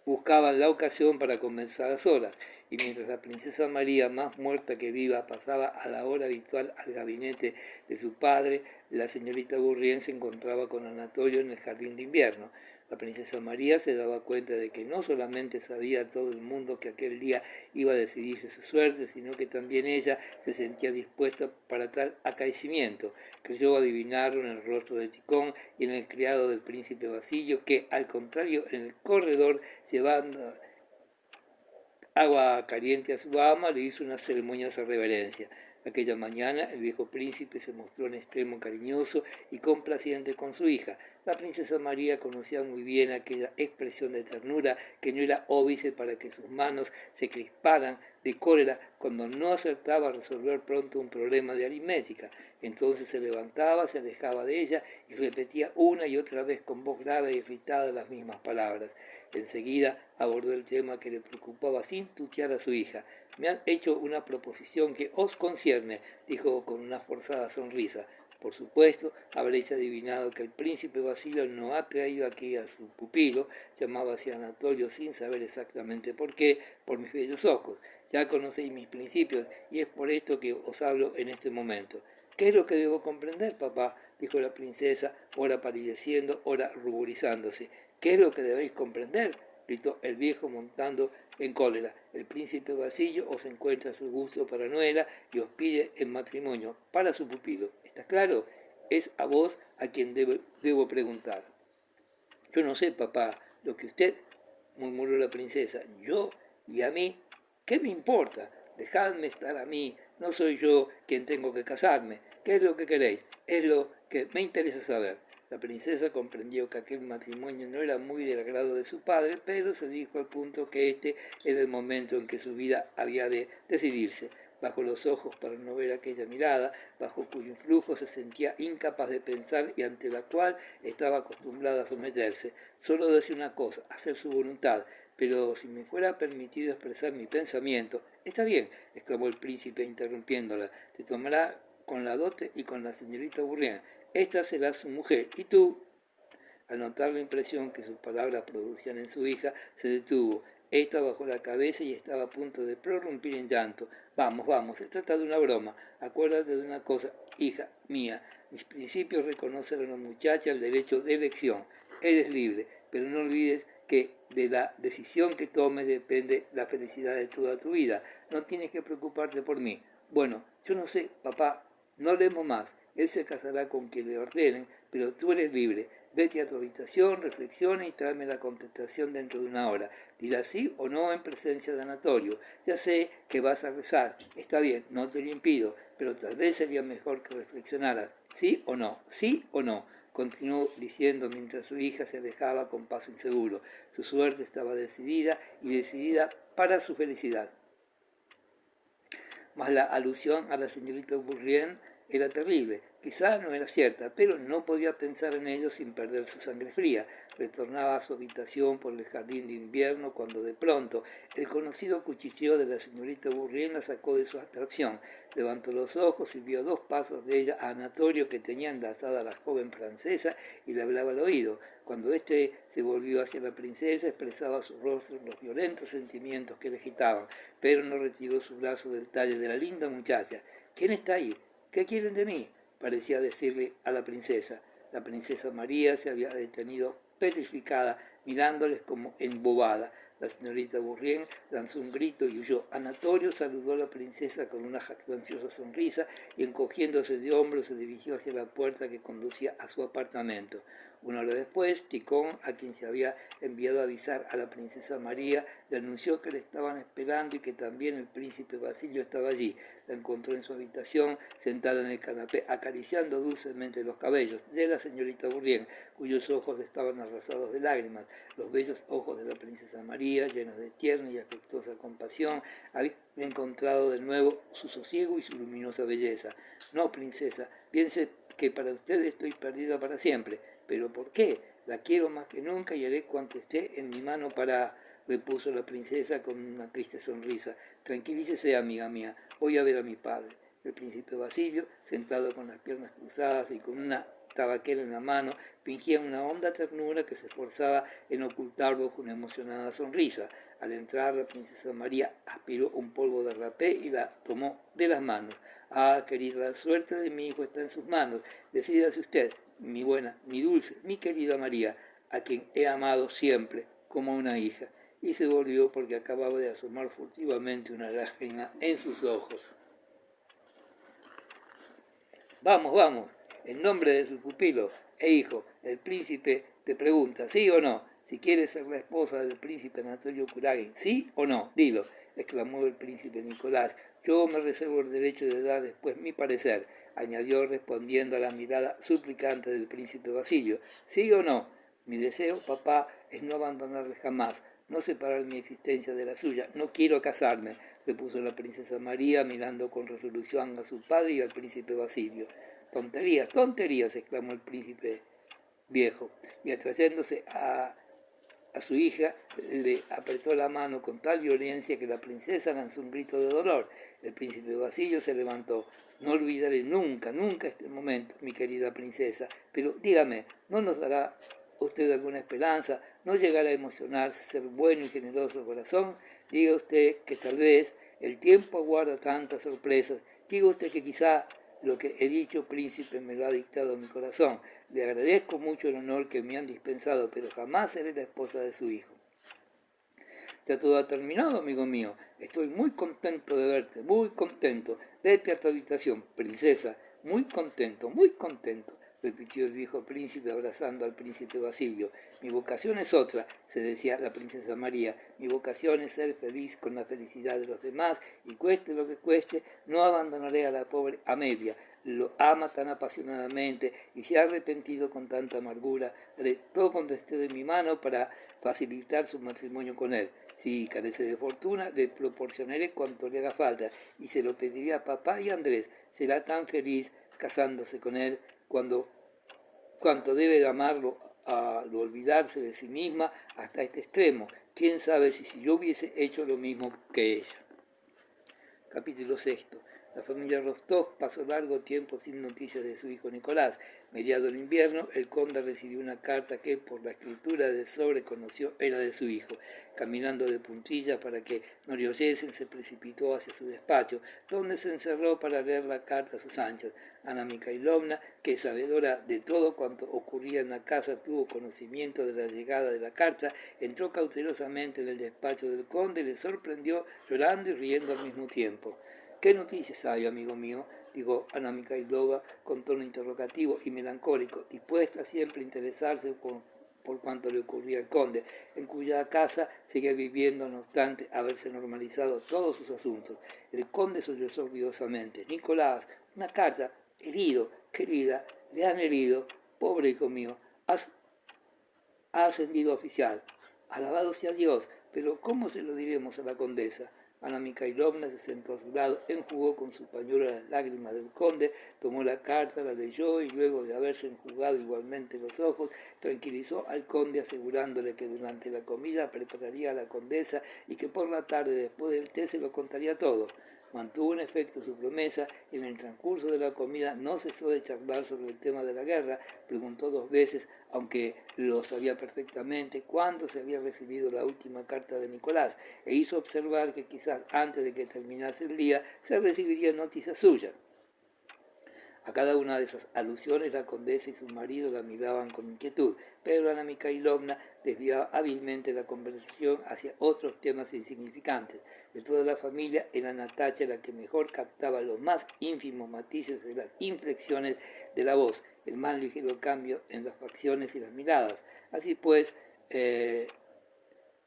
buscaban la ocasión para comenzar a solas, y mientras la princesa María, más muerta que viva, pasaba a la hora habitual al gabinete de su padre, la señorita Bourrienne se encontraba con Anatolio en el jardín de invierno. La princesa María se daba cuenta de que no solamente sabía todo el mundo que aquel día iba a decidirse su suerte, sino que también ella se sentía dispuesta para tal acaecimiento. Creyó adivinarlo en el rostro de Ticón y en el criado del príncipe Basilio, que, al contrario, en el corredor, llevando agua caliente a su ama, le hizo una ceremoniosa reverencia. Aquella mañana el viejo príncipe se mostró en extremo cariñoso y complaciente con su hija. La princesa María conocía muy bien aquella expresión de ternura que no era óbice para que sus manos se crisparan de cólera cuando no acertaba a resolver pronto un problema de aritmética. Entonces se levantaba, se alejaba de ella y repetía una y otra vez con voz grave e irritada las mismas palabras. Enseguida abordó el tema que le preocupaba sin tutear a su hija. Me han hecho una proposición que os concierne, dijo con una forzada sonrisa. Por supuesto, habréis adivinado que el príncipe Basilio no ha traído aquí a su pupilo, llamábase Anatolio sin saber exactamente por qué, por mis bellos ojos. Ya conocéis mis principios y es por esto que os hablo en este momento. ¿Qué es lo que debo comprender, papá?, dijo la princesa, ora palideciendo, ora ruborizándose. ¿Qué es lo que debéis comprender?, gritó el viejo montando en cólera. El príncipe Basilio os encuentra su gusto para Noela y os pide en matrimonio para su pupilo. ¿Está claro? Es a vos a quien debo preguntar. Yo no sé, papá, lo que usted, murmuró la princesa. Yo y a mí, ¿qué me importa? Dejadme estar a mí, no soy yo quien tengo que casarme. ¿Qué es lo que queréis? Es lo que me interesa saber. La princesa comprendió que aquel matrimonio no era muy del agrado de su padre, pero se dijo al punto que este era el momento en que su vida había de decidirse. bajo los ojos para no ver aquella mirada, bajo cuyo influjo se sentía incapaz de pensar y ante la cual estaba acostumbrada a someterse. Solo decía una cosa, hacer su voluntad, pero si me fuera permitido expresar mi pensamiento. Está bien, exclamó el príncipe interrumpiéndola, te tomará con la dote y con la señorita Bourrienne. Esta será su mujer, y tú... Al notar la impresión que sus palabras producían en su hija, se detuvo. Esta bajó la cabeza y estaba a punto de prorrumpir en llanto. Vamos, vamos, se trata de una broma. Acuérdate de una cosa, hija mía. Mis principios reconocen a una muchacha el derecho de elección. Eres libre, pero no olvides que de la decisión que tomes depende la felicidad de toda tu vida. No tienes que preocuparte por mí. Bueno, yo no sé, papá, no leemos más. Él se casará con quien le ordenen, pero tú eres libre. Vete a tu habitación, reflexiona y tráeme la contestación dentro de una hora. Dirás sí o no en presencia de Anatolio. Ya sé que vas a rezar. Está bien, no te lo impido, pero tal vez sería mejor que reflexionaras. ¿Sí o no? ¿Sí o no? Continuó diciendo mientras su hija se alejaba con paso inseguro. Su suerte estaba decidida y decidida para su felicidad. Mas la alusión a la señorita Bourrienne era terrible. Quizá no era cierta, pero no podía pensar en ello sin perder su sangre fría. Retornaba a su habitación por el jardín de invierno cuando de pronto el conocido cuchicheo de la señorita Bourrienne la sacó de su abstracción. Levantó los ojos y vio a 2 pasos de ella a Anatolio, que tenía enlazada a la joven francesa y le hablaba al oído. Cuando éste se volvió hacia la princesa, expresaba a su rostro los violentos sentimientos que le agitaban, pero no retiró su brazo del talle de la linda muchacha. ¿Quién está ahí? ¿Qué quieren de mí?, parecía decirle a la princesa. La princesa María se había detenido petrificada, mirándoles como embobada. La señorita Bourrienne lanzó un grito y huyó. Anatolio saludó a la princesa con una jactanciosa sonrisa y, encogiéndose de hombros, se dirigió hacia la puerta que conducía a su apartamento. Una hora después, Ticón, a quien se había enviado a avisar a la princesa María, le anunció que le estaban esperando y que también el príncipe Basilio estaba allí. La encontró en su habitación, sentada en el canapé, acariciando dulcemente los cabellos de la señorita Bourrienne, cuyos ojos estaban arrasados de lágrimas. Los bellos ojos de la princesa María, llenos de tierna y afectuosa compasión, habían encontrado de nuevo su sosiego y su luminosa belleza. No, princesa, piense que para usted estoy perdida para siempre. ¿Pero por qué? La quiero más que nunca y haré cuanto esté en mi mano para... repuso la princesa con una triste sonrisa. Tranquilícese, amiga mía, voy a ver a mi padre. El príncipe Basilio, sentado con las piernas cruzadas y con una tabaquera en la mano, fingía una honda ternura que se esforzaba en ocultar bajo una emocionada sonrisa. Al entrar, la princesa María aspiró un polvo de rapé y la tomó de las manos. Ah, querida, la suerte de mi hijo está en sus manos. Decídase usted, mi buena, mi dulce, mi querida María, a quien he amado siempre como una hija. Y se volvió porque acababa de asomar furtivamente una lágrima en sus ojos. Vamos, vamos, en nombre de su pupilo e hijo, el príncipe te pregunta, ¿sí o no? Si quieres ser la esposa del príncipe Anatolio Kurágin, ¿sí o no? Dilo, exclamó el príncipe Nicolás. Yo me reservo el derecho de dar después mi parecer, añadió respondiendo a la mirada suplicante del príncipe Basilio. ¿Sí o no? Mi deseo, papá, es no abandonarle jamás, no separar mi existencia de la suya. No quiero casarme, repuso la princesa María, mirando con resolución a su padre y al príncipe Basilio. Tonterías, tonterías, exclamó el príncipe viejo, y atrayéndose a su hija, le apretó la mano con tal violencia que la princesa lanzó un grito de dolor. El príncipe Basilio se levantó. No olvidaré nunca, nunca este momento, mi querida princesa, pero dígame, ¿no nos dará usted alguna esperanza? ¿No llegará a emocionarse, ser bueno y generoso corazón? Diga usted que tal vez el tiempo aguarda tantas sorpresas. Diga usted que quizá lo que he dicho, príncipe, me lo ha dictado mi corazón. Le agradezco mucho el honor que me han dispensado, pero jamás seré la esposa de su hijo. Ya todo ha terminado, amigo mío. Estoy muy contento de verte, muy contento. Vete a tu habitación, princesa. Muy contento, repitió el viejo príncipe abrazando al príncipe Basilio. Mi vocación es otra, se decía la princesa María. Mi vocación es ser feliz con la felicidad de los demás y cueste lo que cueste, no abandonaré a la pobre Amelia. lo ama tan apasionadamente y se ha arrepentido con tanta amargura. Haré todo cuanto esté de mi mano para facilitar su matrimonio con él. Si carece de fortuna, le proporcionaré cuanto le haga falta y se lo pediré a papá y a Andrés. Será tan feliz casándose con él cuanto debe de amarlo al olvidarse de sí misma hasta este extremo. ¿Quién sabe si yo hubiese hecho lo mismo que ella? Capítulo 6. La familia Rostov pasó largo tiempo sin noticias de su hijo Nicolás. Mediado el invierno, el conde recibió una carta que, por la escritura de sobre, conoció era de su hijo. Caminando de puntillas para que no le oyesen, se precipitó hacia su despacho, donde se encerró para leer la carta a sus anchas. Ana Mikhailovna, que sabedora de todo cuanto ocurría en la casa, tuvo conocimiento de la llegada de la carta, entró cautelosamente en el despacho del conde y le sorprendió llorando y riendo al mismo tiempo. ¿Qué noticias hay, amigo mío?, dijo Ana Mikhailovna con tono interrogativo y melancólico, dispuesta siempre a interesarse por cuanto le ocurría al conde, en cuya casa seguía viviendo, no obstante haberse normalizado todos sus asuntos. El conde sollozó ruidosamente. Nicolás, una carta, herido, querida, le han herido, pobre hijo mío, ha ascendido a oficial. Alabado sea Dios, pero ¿cómo se lo diremos a la condesa? Ana Mikhailovna se sentó a su lado, enjugó con su pañuelo las lágrimas del conde, tomó la carta, la leyó y luego de haberse enjugado igualmente los ojos, tranquilizó al conde asegurándole que durante la comida prepararía a la condesa y que por la tarde después del té se lo contaría todo. Mantuvo en efecto su promesa y en el transcurso de la comida no cesó de charlar sobre el tema de la guerra. Preguntó 2 veces, aunque lo sabía perfectamente, cuándo se había recibido la última carta de Nicolás, e hizo observar que quizás antes de que terminase el día se recibirían noticias suyas. A cada una de esas alusiones la condesa y su marido la miraban con inquietud, pero Ana Mikhailovna desviaba hábilmente la conversación hacia otros temas insignificantes. De toda la familia era Natacha la que mejor captaba los más ínfimos matices de las inflexiones de la voz, el más ligero cambio en las facciones y las miradas. Así pues,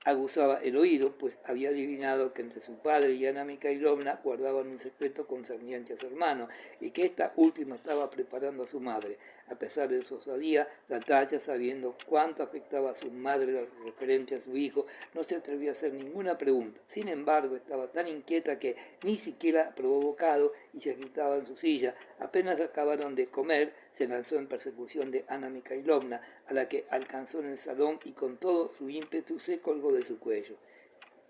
aguzaba el oído, pues había adivinado que entre su padre y Ana Mikhailovna guardaban un secreto concerniente a su hermano y que esta última estaba preparando a su madre. A pesar de su osadía, Natacha, sabiendo cuánto afectaba a su madre lo referente a su hijo, no se atrevió a hacer ninguna pregunta. Sin embargo, estaba tan inquieta que ni siquiera probó bocado y se agitaba en su silla. Apenas acabaron de comer, se lanzó en persecución de Ana Mikhailovna, a la que alcanzó en el salón y con todo su ímpetu se colgó de su cuello.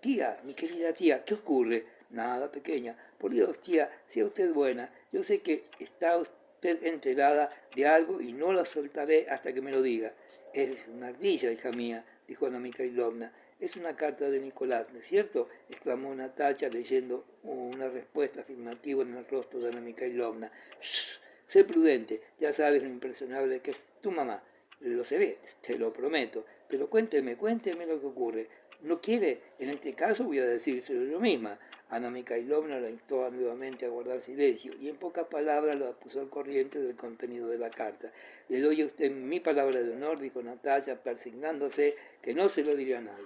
Tía, mi querida tía, ¿qué ocurre? Nada, pequeña. Por Dios, tía, sea usted buena. Yo sé que está usted enterada de algo y no la soltaré hasta que me lo diga. Es una ardilla, hija mía, dijo Ana Mikhailovna. Es una carta de Nicolás, ¿no es cierto?, exclamó Natacha leyendo una respuesta afirmativa en el rostro de Ana Mikhailovna. Shh, sé prudente, ya sabes lo impresionable que es tu mamá. Lo seré, te lo prometo, pero cuénteme lo que ocurre. ¿No quiere? En este caso voy a decírselo yo misma. Ana Mikhailovna la instó nuevamente a guardar silencio y en pocas palabras la puso al corriente del contenido de la carta. Le doy a usted mi palabra de honor, dijo Natacha, persignándose, que no se lo diré a nadie.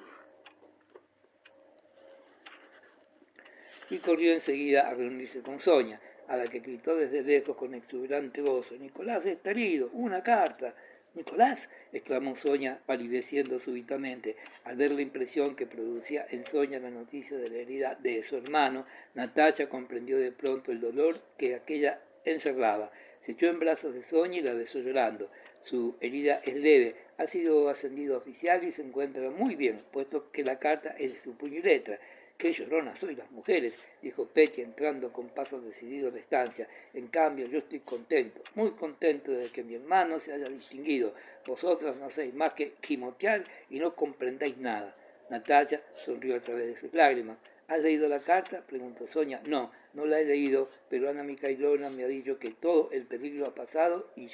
Y corrió enseguida a reunirse con Sonia, a la que gritó desde lejos con exuberante gozo: «Nicolás está herido, una carta». «¿Nicolás?», exclamó Sonia, palideciendo súbitamente. Al ver la impresión que producía en Sonia la noticia de la herida de su hermano, Natacha comprendió de pronto el dolor que aquella encerraba. Se echó en brazos de Sonia y la besó llorando. Su herida es leve, ha sido ascendido a oficial y se encuentra muy bien, puesto que la carta es de su puño y letra. «Qué lloronas sois las mujeres», dijo Petya entrando con paso decidido a la estancia. «En cambio, yo estoy contento, muy contento de que mi hermano se haya distinguido. Vosotras no hacéis más que gimotear y no comprendéis nada». Natacha sonrió a través de sus lágrimas. «¿Has leído la carta?», preguntó Sonia. «No, no la he leído, pero Ana Mikhailovna me ha dicho que todo el peligro ha pasado y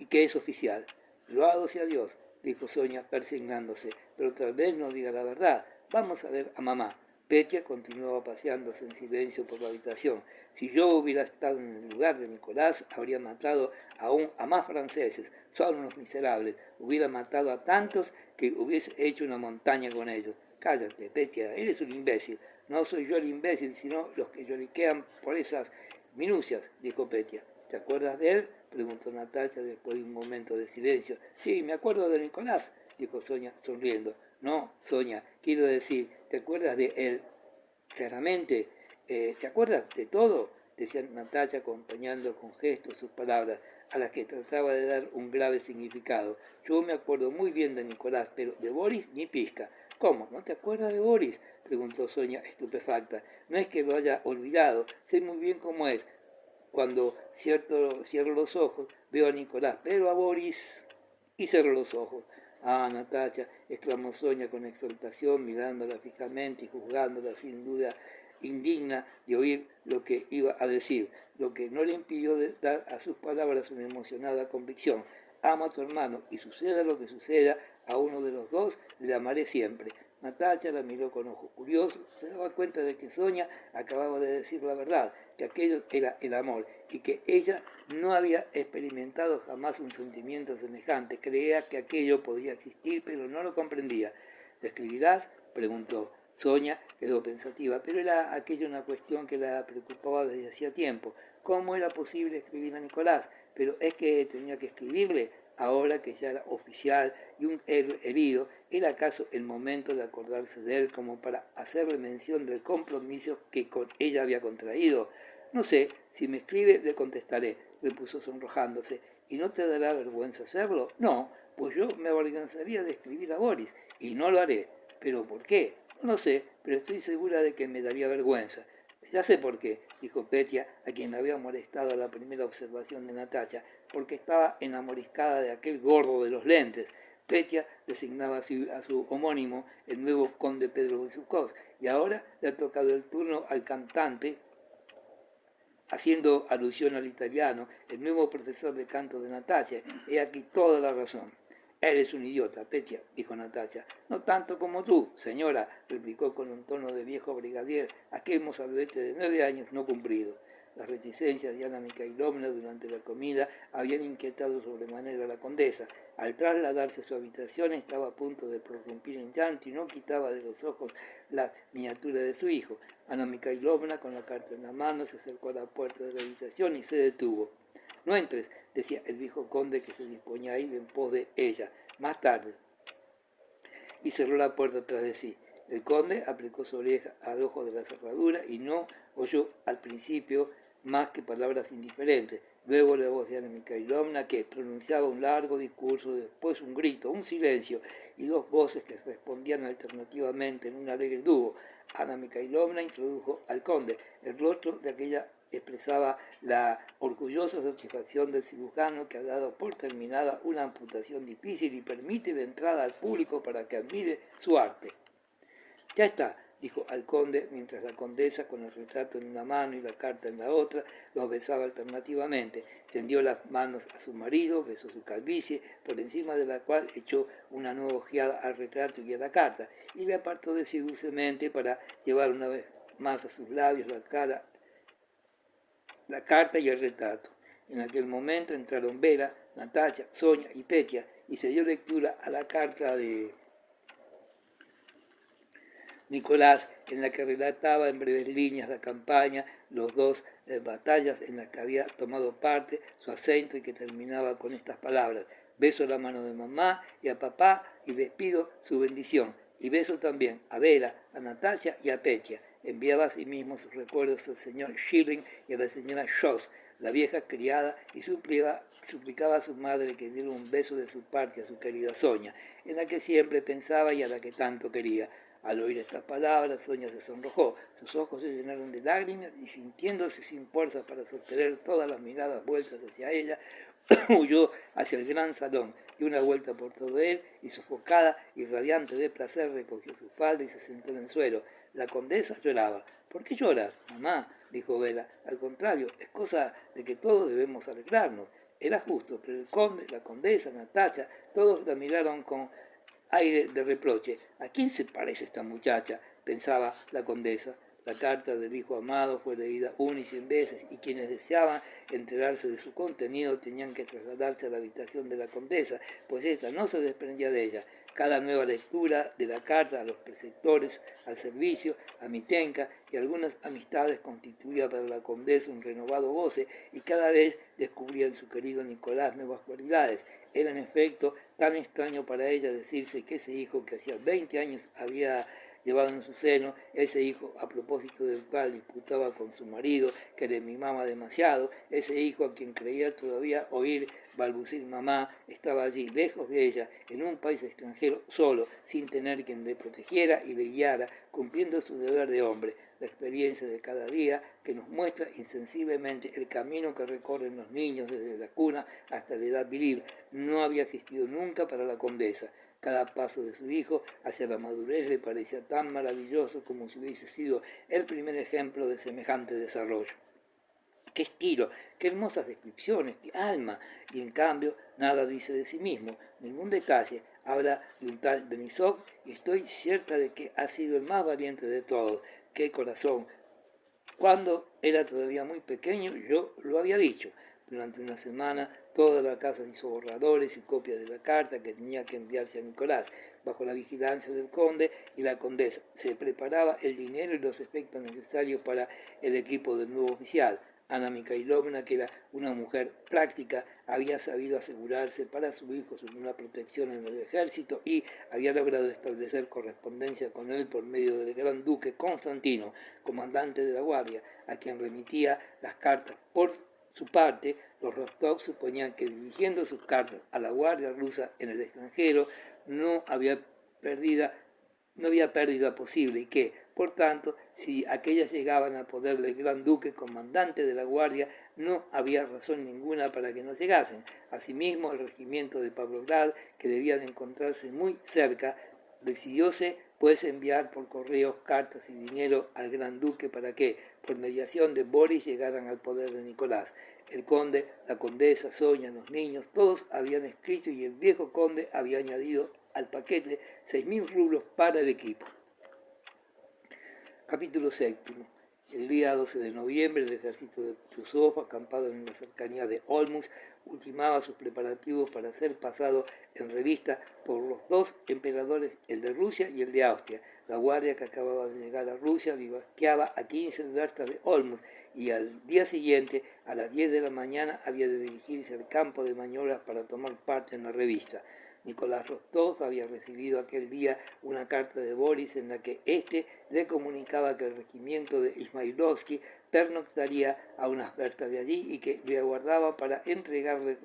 que es oficial». «Loado sea Dios», dijo Sonia persignándose, «pero tal vez no diga la verdad. Vamos a ver a mamá». Petya continuaba paseándose en silencio por la habitación. «Si yo hubiera estado en el lugar de Nicolás, habría matado aún a más franceses. Son unos miserables. Hubiera matado a tantos que hubiese hecho una montaña con ellos». «Cállate, Petya, eres un imbécil. No soy yo el imbécil, sino los que lloriquean por esas Minucias, dijo Petya. ¿Te acuerdas de él? Preguntó Natalia después de un momento de silencio. Sí, me acuerdo de Nicolás, dijo Sonia sonriendo. No, Sonia, quiero decir, ¿te acuerdas de él? Claramente, ¿te acuerdas de todo? Decía Natalia acompañando con gestos sus palabras, a las que trataba de dar un grave significado. Yo me acuerdo muy bien de Nicolás, pero de Boris ni pizca. ¿Cómo? ¿No te acuerdas de Boris? Preguntó Sonia estupefacta. No es que lo haya olvidado, sé muy bien cómo es. Cuando cierro los ojos, veo a Nicolás, pero a Boris y cerró los ojos. Ah, Natalia, exclamó Sonia con exaltación, mirándola fijamente y juzgándola sin duda indigna de oír lo que iba a decir, lo que no le impidió dar a sus palabras una emocionada convicción. Amo a tu hermano y suceda lo que suceda, a uno de los dos le amaré siempre. Natalia la miró con ojos curiosos, se daba cuenta de que Sonia acababa de decir la verdad, que aquello era el amor y que ella no había experimentado jamás un sentimiento semejante. Creía que aquello podía existir, pero no lo comprendía. ¿Lo escribirás? Preguntó. Sonia quedó pensativa, pero era aquello una cuestión que la preocupaba desde hacía tiempo. ¿Cómo era posible escribir a Nicolás? Pero es que tenía que escribirle. Ahora que ya era oficial y un héroe herido, ¿era acaso el momento de acordarse de él como para hacerle mención del compromiso que con ella había contraído? No sé, si me escribe le contestaré, repuso sonrojándose. ¿Y no te dará vergüenza hacerlo? No, pues yo me avergonzaría de escribir a Boris, y no lo haré. ¿Pero por qué? No lo sé, pero estoy segura de que me daría vergüenza. Ya sé por qué, dijo Petya, a quien había molestado a la primera observación de Natalia, porque estaba enamoriscada de aquel gordo de los lentes. Petya designaba a su homónimo, el nuevo conde Pedro Besukhov, y ahora le ha tocado el turno al cantante, haciendo alusión al italiano, el nuevo profesor de canto de Natalia. He aquí toda la razón. Eres un idiota, Petya, dijo Natalia. No tanto como tú, señora, replicó con un tono de viejo brigadier, aquel mozalbete de 9 años no cumplido. Las reticencias de Ana Mikhailovna durante la comida habían inquietado sobremanera a la condesa. Al trasladarse a su habitación estaba a punto de prorrumpir en llanto y no quitaba de los ojos la miniatura de su hijo. Ana Mikhailovna, con la carta en la mano, se acercó a la puerta de la habitación y se detuvo. No entres, decía el viejo conde que se disponía a ir en pos de ella. Más tarde. Y cerró la puerta tras de sí. El conde aplicó su oreja al ojo de la cerradura y no oyó al principio más que palabras indiferentes. Luego la voz de Ana Mikhailovna, que pronunciaba un largo discurso, después un grito, un silencio y dos voces que respondían alternativamente en un alegre dúo. Ana Mikhailovna introdujo al conde. El rostro de aquella expresaba la orgullosa satisfacción del cirujano que ha dado por terminada una amputación difícil y permite la entrada al público para que admire su arte. Ya está, dijo al conde, mientras la condesa, con el retrato en una mano y la carta en la otra, los besaba alternativamente. Tendió las manos a su marido, besó su calvicie, por encima de la cual echó una nueva ojeada al retrato y a la carta, y le apartó de sí dulcemente para llevar una vez más a sus labios la carta y el retrato. En aquel momento entraron Vera, Natalia, Sonia y Petya, y se dio lectura a la carta de Nicolás, en la que relataba en breves líneas la campaña, los dos batallas en las que había tomado parte, su acento y que terminaba con estas palabras: beso la mano de mamá y a papá y les pido su bendición. Y beso también a Vera, a Natalia y a Petya. Enviaba asimismo sus recuerdos al señor Schilling y a la señora Schoss, la vieja criada, y suplicaba a su madre que diera un beso de su parte a su querida Sonia, en la que siempre pensaba y a la que tanto quería. Al oír estas palabras, Sonia se sonrojó, sus ojos se llenaron de lágrimas y, sintiéndose sin fuerzas para sostener todas las miradas vueltas hacia ella, huyó hacia el gran salón, dio una vuelta por todo él y, sofocada y radiante de placer, recogió su falda y se sentó en el suelo. La condesa lloraba. ¿Por qué lloras, mamá?, dijo Vela. Al contrario, es cosa de que todos debemos alegrarnos. Era justo, pero el conde, la condesa, Natacha, todos la miraron con aire de reproche. ¿A quién se parece esta muchacha?, pensaba la condesa. La carta del hijo amado fue leída 1 y 100 veces, y quienes deseaban enterarse de su contenido tenían que trasladarse a la habitación de la condesa, pues ésta no se desprendía de ella. Cada nueva lectura de la carta a los preceptores, al servicio, a Mitenka y algunas amistades constituía para la condesa un renovado goce y cada vez descubría en su querido Nicolás nuevas cualidades. Era en efecto tan extraño para ella decirse que ese hijo que hacía 20 años había llevado en su seno, ese hijo a propósito del cual disputaba con su marido, que le mimaba demasiado, ese hijo a quien creía todavía oír balbucir mamá, estaba allí, lejos de ella, en un país extranjero, solo, sin tener quien le protegiera y le guiara, cumpliendo su deber de hombre. La experiencia de cada día que nos muestra insensiblemente el camino que recorren los niños desde la cuna hasta la edad viril no había existido nunca para la condesa. Cada paso de su hijo hacia la madurez le parecía tan maravilloso como si hubiese sido el primer ejemplo de semejante desarrollo. ¡Qué estilo! ¡Qué hermosas descripciones! ¡Qué alma! Y en cambio nada dice de sí mismo, ningún detalle. Habla de un tal Denisov y estoy cierta de que ha sido el más valiente de todos. ¡Qué corazón! Cuando era todavía muy pequeño yo lo había dicho. Durante una semana toda la casa hizo borradores y copias de la carta que tenía que enviarse a Nicolás, bajo la vigilancia del conde y la condesa. Se preparaba el dinero y los efectos necesarios para el equipo del nuevo oficial. Ana Mikhailovna, que era una mujer práctica, había sabido asegurarse para su hijo una protección en el ejército y había logrado establecer correspondencia con él por medio del gran duque Constantino, comandante de la guardia, a quien remitía las cartas. Por su parte, los Rostov suponían que dirigiendo sus cartas a la guardia rusa en el extranjero no había pérdida posible y que, por tanto, si aquellas llegaban al poder del gran duque comandante de la guardia, no había razón ninguna para que no llegasen. Asimismo, el regimiento de Pavlograd, que debía de encontrarse muy cerca, decidióse pues enviar por correos cartas y dinero al gran duque para que, por mediación de Boris, llegaran al poder de Nicolás. El conde, la condesa, Sonia, los niños, todos habían escrito y el viejo conde había añadido al paquete 6.000 rublos para el equipo. Capítulo 7. El día 12 de noviembre, el ejército de Kutuzov, acampado en la cercanía de Olmutz, ultimaba sus preparativos para ser pasado en revista por los dos emperadores, el de Rusia y el de Austria. La guardia que acababa de llegar a Rusia bivasqueaba a 15 verstas de Olmutz y al día siguiente, a las 10 de la mañana, había de dirigirse al campo de maniobras para tomar parte en la revista. Nicolás Rostov había recibido aquel día una carta de Boris en la que éste le comunicaba que el regimiento de Ismailovsky pernoctaría a unas verstas de allí y que le aguardaba para entregarle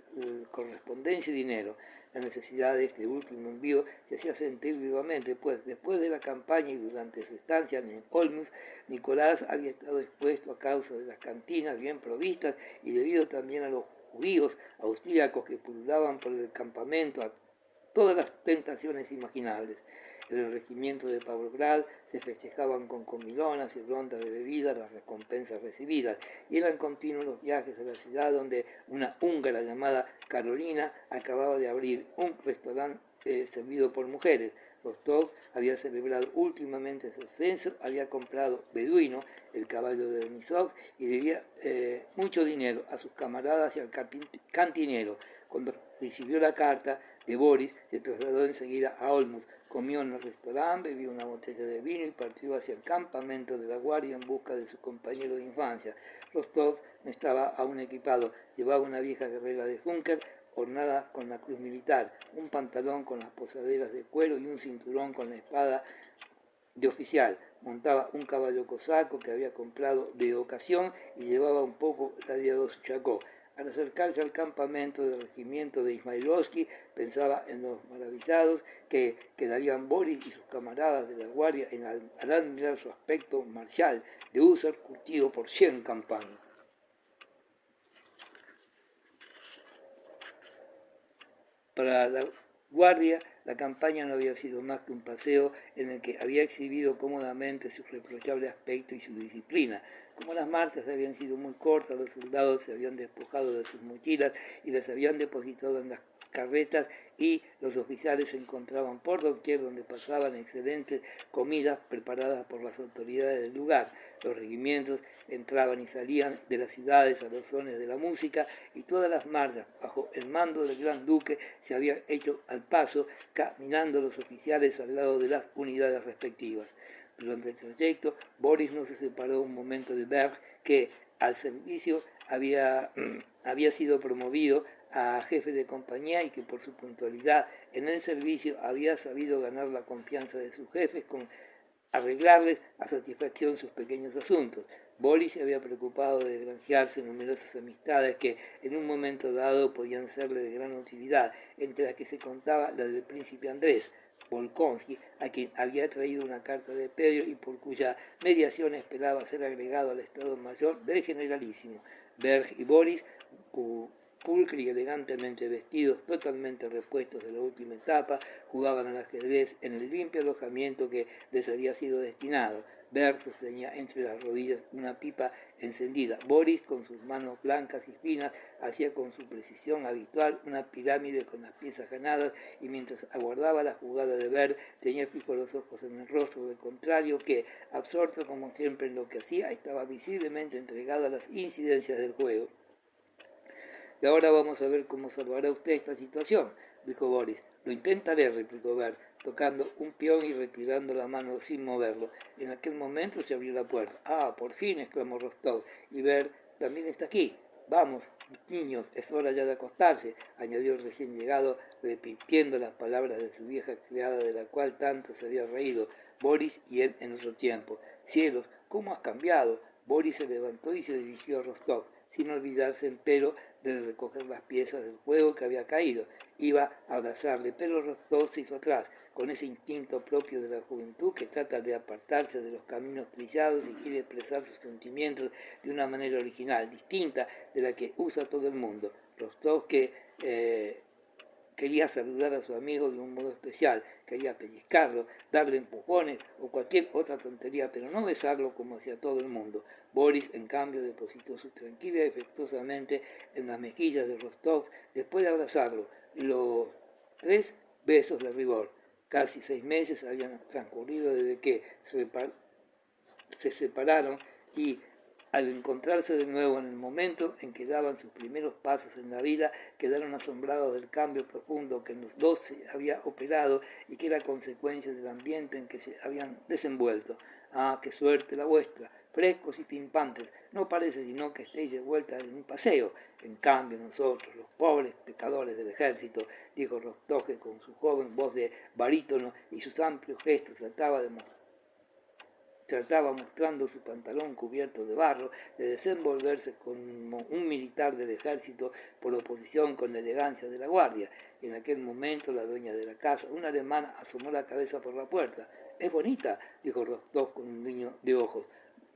correspondencia y dinero. La necesidad de este último envío se hacía sentir vivamente, pues después de la campaña y durante su estancia en Olmutz, Nicolás había estado expuesto a causa de las cantinas bien provistas y debido también a los judíos austríacos que pululaban por el campamento, a todas las tentaciones imaginables. En el regimiento de Pavlograd se festejaban con comilonas y rondas de bebidas las recompensas recibidas, y eran continuos los viajes a la ciudad donde una húngara llamada Carolina acababa de abrir un restaurante servido por mujeres. Rostov había celebrado últimamente su ascenso, había comprado Beduino, el caballo de Denisov, y debía mucho dinero a sus camaradas y al cantinero. Cuando recibió la carta de Boris, se trasladó enseguida a Olmutz, comió en el restaurante, bebió una botella de vino y partió hacia el campamento de la guardia en busca de su compañero de infancia. Rostov no estaba aún equipado, llevaba una vieja guerrera de Junker, ornada con la cruz militar, un pantalón con las posaderas de cuero y un cinturón con la espada de oficial. Montaba un caballo cosaco que había comprado de ocasión y llevaba un poco ladeado su chacó. Al acercarse al campamento del regimiento de Ismailovsky, pensaba en los maravillados que quedarían Boris y sus camaradas de la guardia al admirar su aspecto marcial de húsar curtido por 100 campañas. Para la guardia, la campaña no había sido más que un paseo en el que había exhibido cómodamente su reprochable aspecto y su disciplina. Como las marchas habían sido muy cortas, los soldados se habían despojado de sus mochilas y las habían depositado en las carretas y los oficiales se encontraban por doquier donde pasaban excelentes comidas preparadas por las autoridades del lugar. Los regimientos entraban y salían de las ciudades a los sones de la música y todas las marchas bajo el mando del gran duque se habían hecho al paso, caminando los oficiales al lado de las unidades respectivas. Durante el trayecto, Boris no se separó un momento de Berg, que al servicio había sido promovido a jefe de compañía y que por su puntualidad en el servicio había sabido ganar la confianza de sus jefes con arreglarles a satisfacción sus pequeños asuntos. Boris se había preocupado de granjearse numerosas amistades que en un momento dado podían serle de gran utilidad, entre las que se contaba la del príncipe Andrés Volkonsky, a quien había traído una carta de Pedro y por cuya mediación esperaba ser agregado al Estado Mayor del Generalísimo. Berg y Boris, pulcros y elegantemente vestidos, totalmente repuestos de la última etapa, jugaban al ajedrez en el limpio alojamiento que les había sido destinado. Berg sostenía entre las rodillas una pipa encendida. Boris, con sus manos blancas y finas, hacía con su precisión habitual una pirámide con las piezas ganadas y mientras aguardaba la jugada de Berg, tenía fijos los ojos en el rostro del contrario que, absorto como siempre en lo que hacía, estaba visiblemente entregado a las incidencias del juego. Y ahora vamos a ver cómo salvará usted esta situación, dijo Boris. Lo intentaré, replicó Berg, tocando un peón y retirando la mano sin moverlo. En aquel momento se abrió la puerta. ¡Ah, por fin! Exclamó Rostov. Y Berg también está aquí. Vamos, niños, es hora ya de acostarse, añadió el recién llegado, repitiendo las palabras de su vieja criada de la cual tanto se había reído, Boris y él en otro tiempo. Cielos, ¿cómo has cambiado? Boris se levantó y se dirigió a Rostov, sin olvidarse, empero, de recoger las piezas del juego que había caído. Iba a abrazarle, pero Rostov se hizo atrás, con ese instinto propio de la juventud que trata de apartarse de los caminos trillados y quiere expresar sus sentimientos de una manera original, distinta de la que usa todo el mundo. Rostov, que quería saludar a su amigo de un modo especial, quería pellizcarlo, darle empujones o cualquier otra tontería, pero no besarlo como hacía todo el mundo. Boris, en cambio, depositó su tranquilidad efectuosamente en las mejillas de Rostov después de abrazarlo. Los 3 besos de rigor. Casi 6 meses habían transcurrido desde que se separaron y al encontrarse de nuevo en el momento en que daban sus primeros pasos en la vida, quedaron asombrados del cambio profundo que en los dos se había operado y que era consecuencia del ambiente en que se habían desenvuelto. ¡Ah, qué suerte la vuestra! Frescos y pimpantes, no parece sino que estéis de vuelta en un paseo. En cambio nosotros, los pobres pecadores del ejército, dijo Rostov, con su joven voz de barítono y sus amplios gestos trataba, mostrando su pantalón cubierto de barro, de desenvolverse como un militar del ejército por oposición con la elegancia de la guardia. En aquel momento la dueña de la casa, una alemana, asomó la cabeza por la puerta. «Es bonita», dijo Rostov con un guiño de ojos.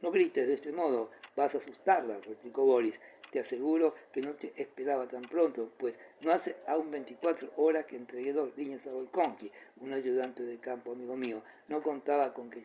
«No grites de este modo, vas a asustarla», replicó Boris. «Te aseguro que no te esperaba tan pronto, pues no hace aún 24 horas que entregué 2 niñas a Volkonsky, un ayudante de campo amigo mío. No contaba con que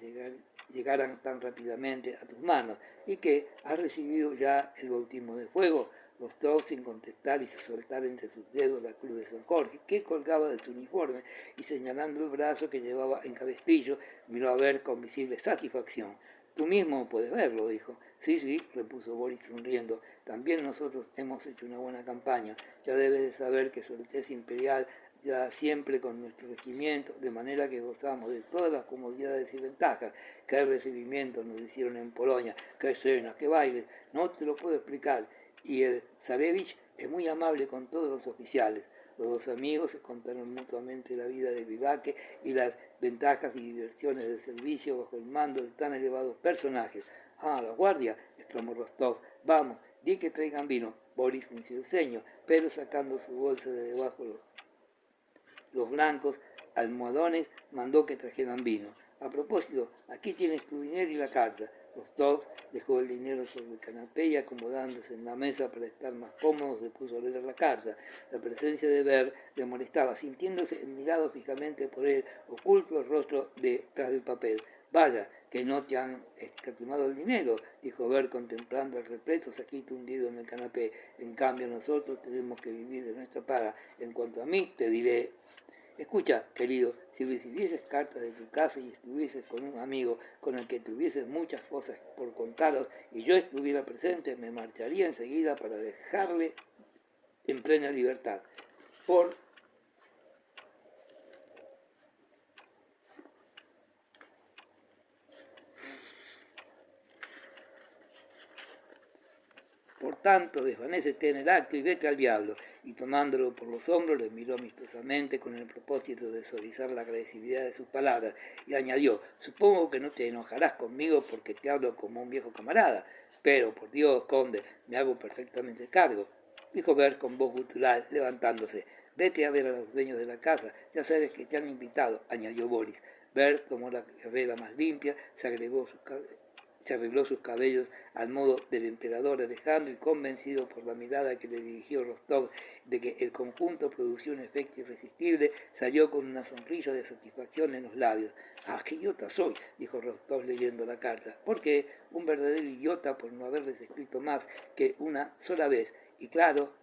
llegaran tan rápidamente a tus manos y que has recibido ya el bautismo de fuego». Rostov, sin contestar, hizo soltar entre sus dedos la cruz de San Jorge, que colgaba de su uniforme, y señalando el brazo que llevaba en cabestillo, miró a ver con visible satisfacción. «Tú mismo puedes verlo», dijo. Sí, repuso Boris sonriendo. «También nosotros hemos hecho una buena campaña. Ya debes de saber que su Alteza Imperial ya siempre con nuestro regimiento, de manera que gozamos de todas las comodidades y ventajas. Qué recibimiento nos hicieron en Polonia, qué cenas, qué bailes, no te lo puedo explicar. Y el Zarevich es muy amable con todos los oficiales». Los dos amigos se contaron mutuamente la vida de Vivaque y las ventajas y diversiones del servicio bajo el mando de tan elevados personajes. «Ah, la guardia», exclamó Rostov. «Vamos, di que traigan vino». Boris frunció el ceño, pero sacando su bolsa de debajo los blancos almohadones, mandó que trajeran vino. «A propósito, aquí tienes tu dinero y la carta». Rostov dejó el dinero sobre el canapé y acomodándose en la mesa para estar más cómodo se puso a leer la carta. La presencia de Berg le molestaba, sintiéndose mirado fijamente por él, oculto el rostro detrás del papel. «Vaya, que no te han escatimado el dinero, dijo Bert contemplando el repleto saquito hundido en el canapé. En cambio nosotros tenemos que vivir de nuestra paga. En cuanto a mí, te diré... Escucha, querido, si recibieses cartas de tu casa y estuvieses con un amigo con el que tuvieses muchas cosas por contaros y yo estuviera presente, me marcharía enseguida para dejarle en plena libertad. Por tanto, desvanécete en el acto y vete al diablo. Y tomándolo por los hombros, le miró amistosamente con el propósito de suavizar la agresividad de sus palabras, y añadió, supongo que no te enojarás conmigo porque te hablo como un viejo camarada, pero, por Dios, conde, me hago perfectamente cargo, dijo Bert con voz gutural, levantándose. Vete a ver a los dueños de la casa, ya sabes que te han invitado, añadió Boris. Bert tomó la carrera más limpia, se arregló sus cabellos al modo del emperador Alejandro y, convencido por la mirada que le dirigió Rostov de que el conjunto producía un efecto irresistible, salió con una sonrisa de satisfacción en los labios. ¡Ah, qué idiota soy!, dijo Rostov leyendo la carta. ¿Por qué? Un verdadero idiota por no haberles escrito más que una sola vez. Y claro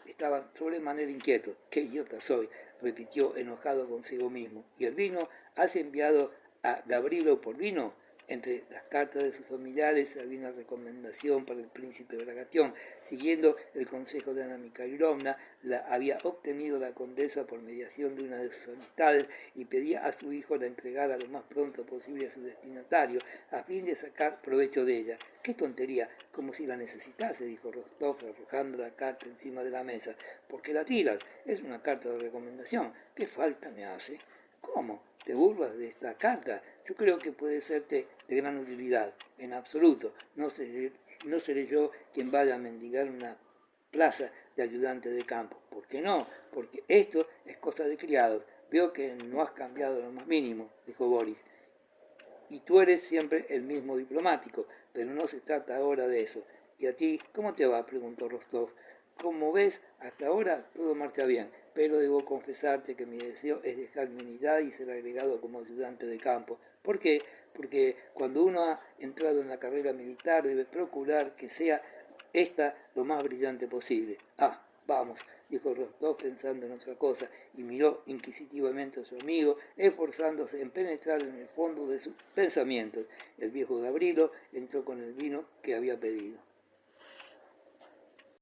estaban sobremanera inquietos. ¡Qué idiota soy!, repitió enojado consigo mismo. ¿Y el vino? ¿Has enviado a Gabrilo por vino? Entre las cartas de sus familiares había una recomendación para el príncipe Bagration. Siguiendo el consejo de Ana Mikhailovna, la había obtenido la condesa por mediación de una de sus amistades y pedía a su hijo la entregara lo más pronto posible a su destinatario, a fin de sacar provecho de ella. ¡Qué tontería! Como si la necesitase, dijo Rostov, arrojando la carta encima de la mesa. ¿Por qué la tiras? Es una carta de recomendación. ¿Qué falta me hace? ¿Cómo? ¿Te burlas de esta carta? Yo creo que puede serte de gran utilidad. En absoluto. No seré yo quien vaya a mendigar una plaza de ayudante de campo. ¿Por qué no? Porque esto es cosa de criados. Veo que no has cambiado lo más mínimo, dijo Boris. Y tú eres siempre el mismo diplomático, pero no se trata ahora de eso. ¿Y a ti cómo te va?, preguntó Rostov. Como ves, hasta ahora todo marcha bien, pero debo confesarte que mi deseo es dejar mi unidad y ser agregado como ayudante de campo. ¿Por qué? Porque cuando uno ha entrado en la carrera militar debe procurar que sea esta lo más brillante posible. Ah, vamos, dijo Rostov pensando en otra cosa, y miró inquisitivamente a su amigo, esforzándose en penetrar en el fondo de sus pensamientos. El viejo Gabrilo entró con el vino que había pedido.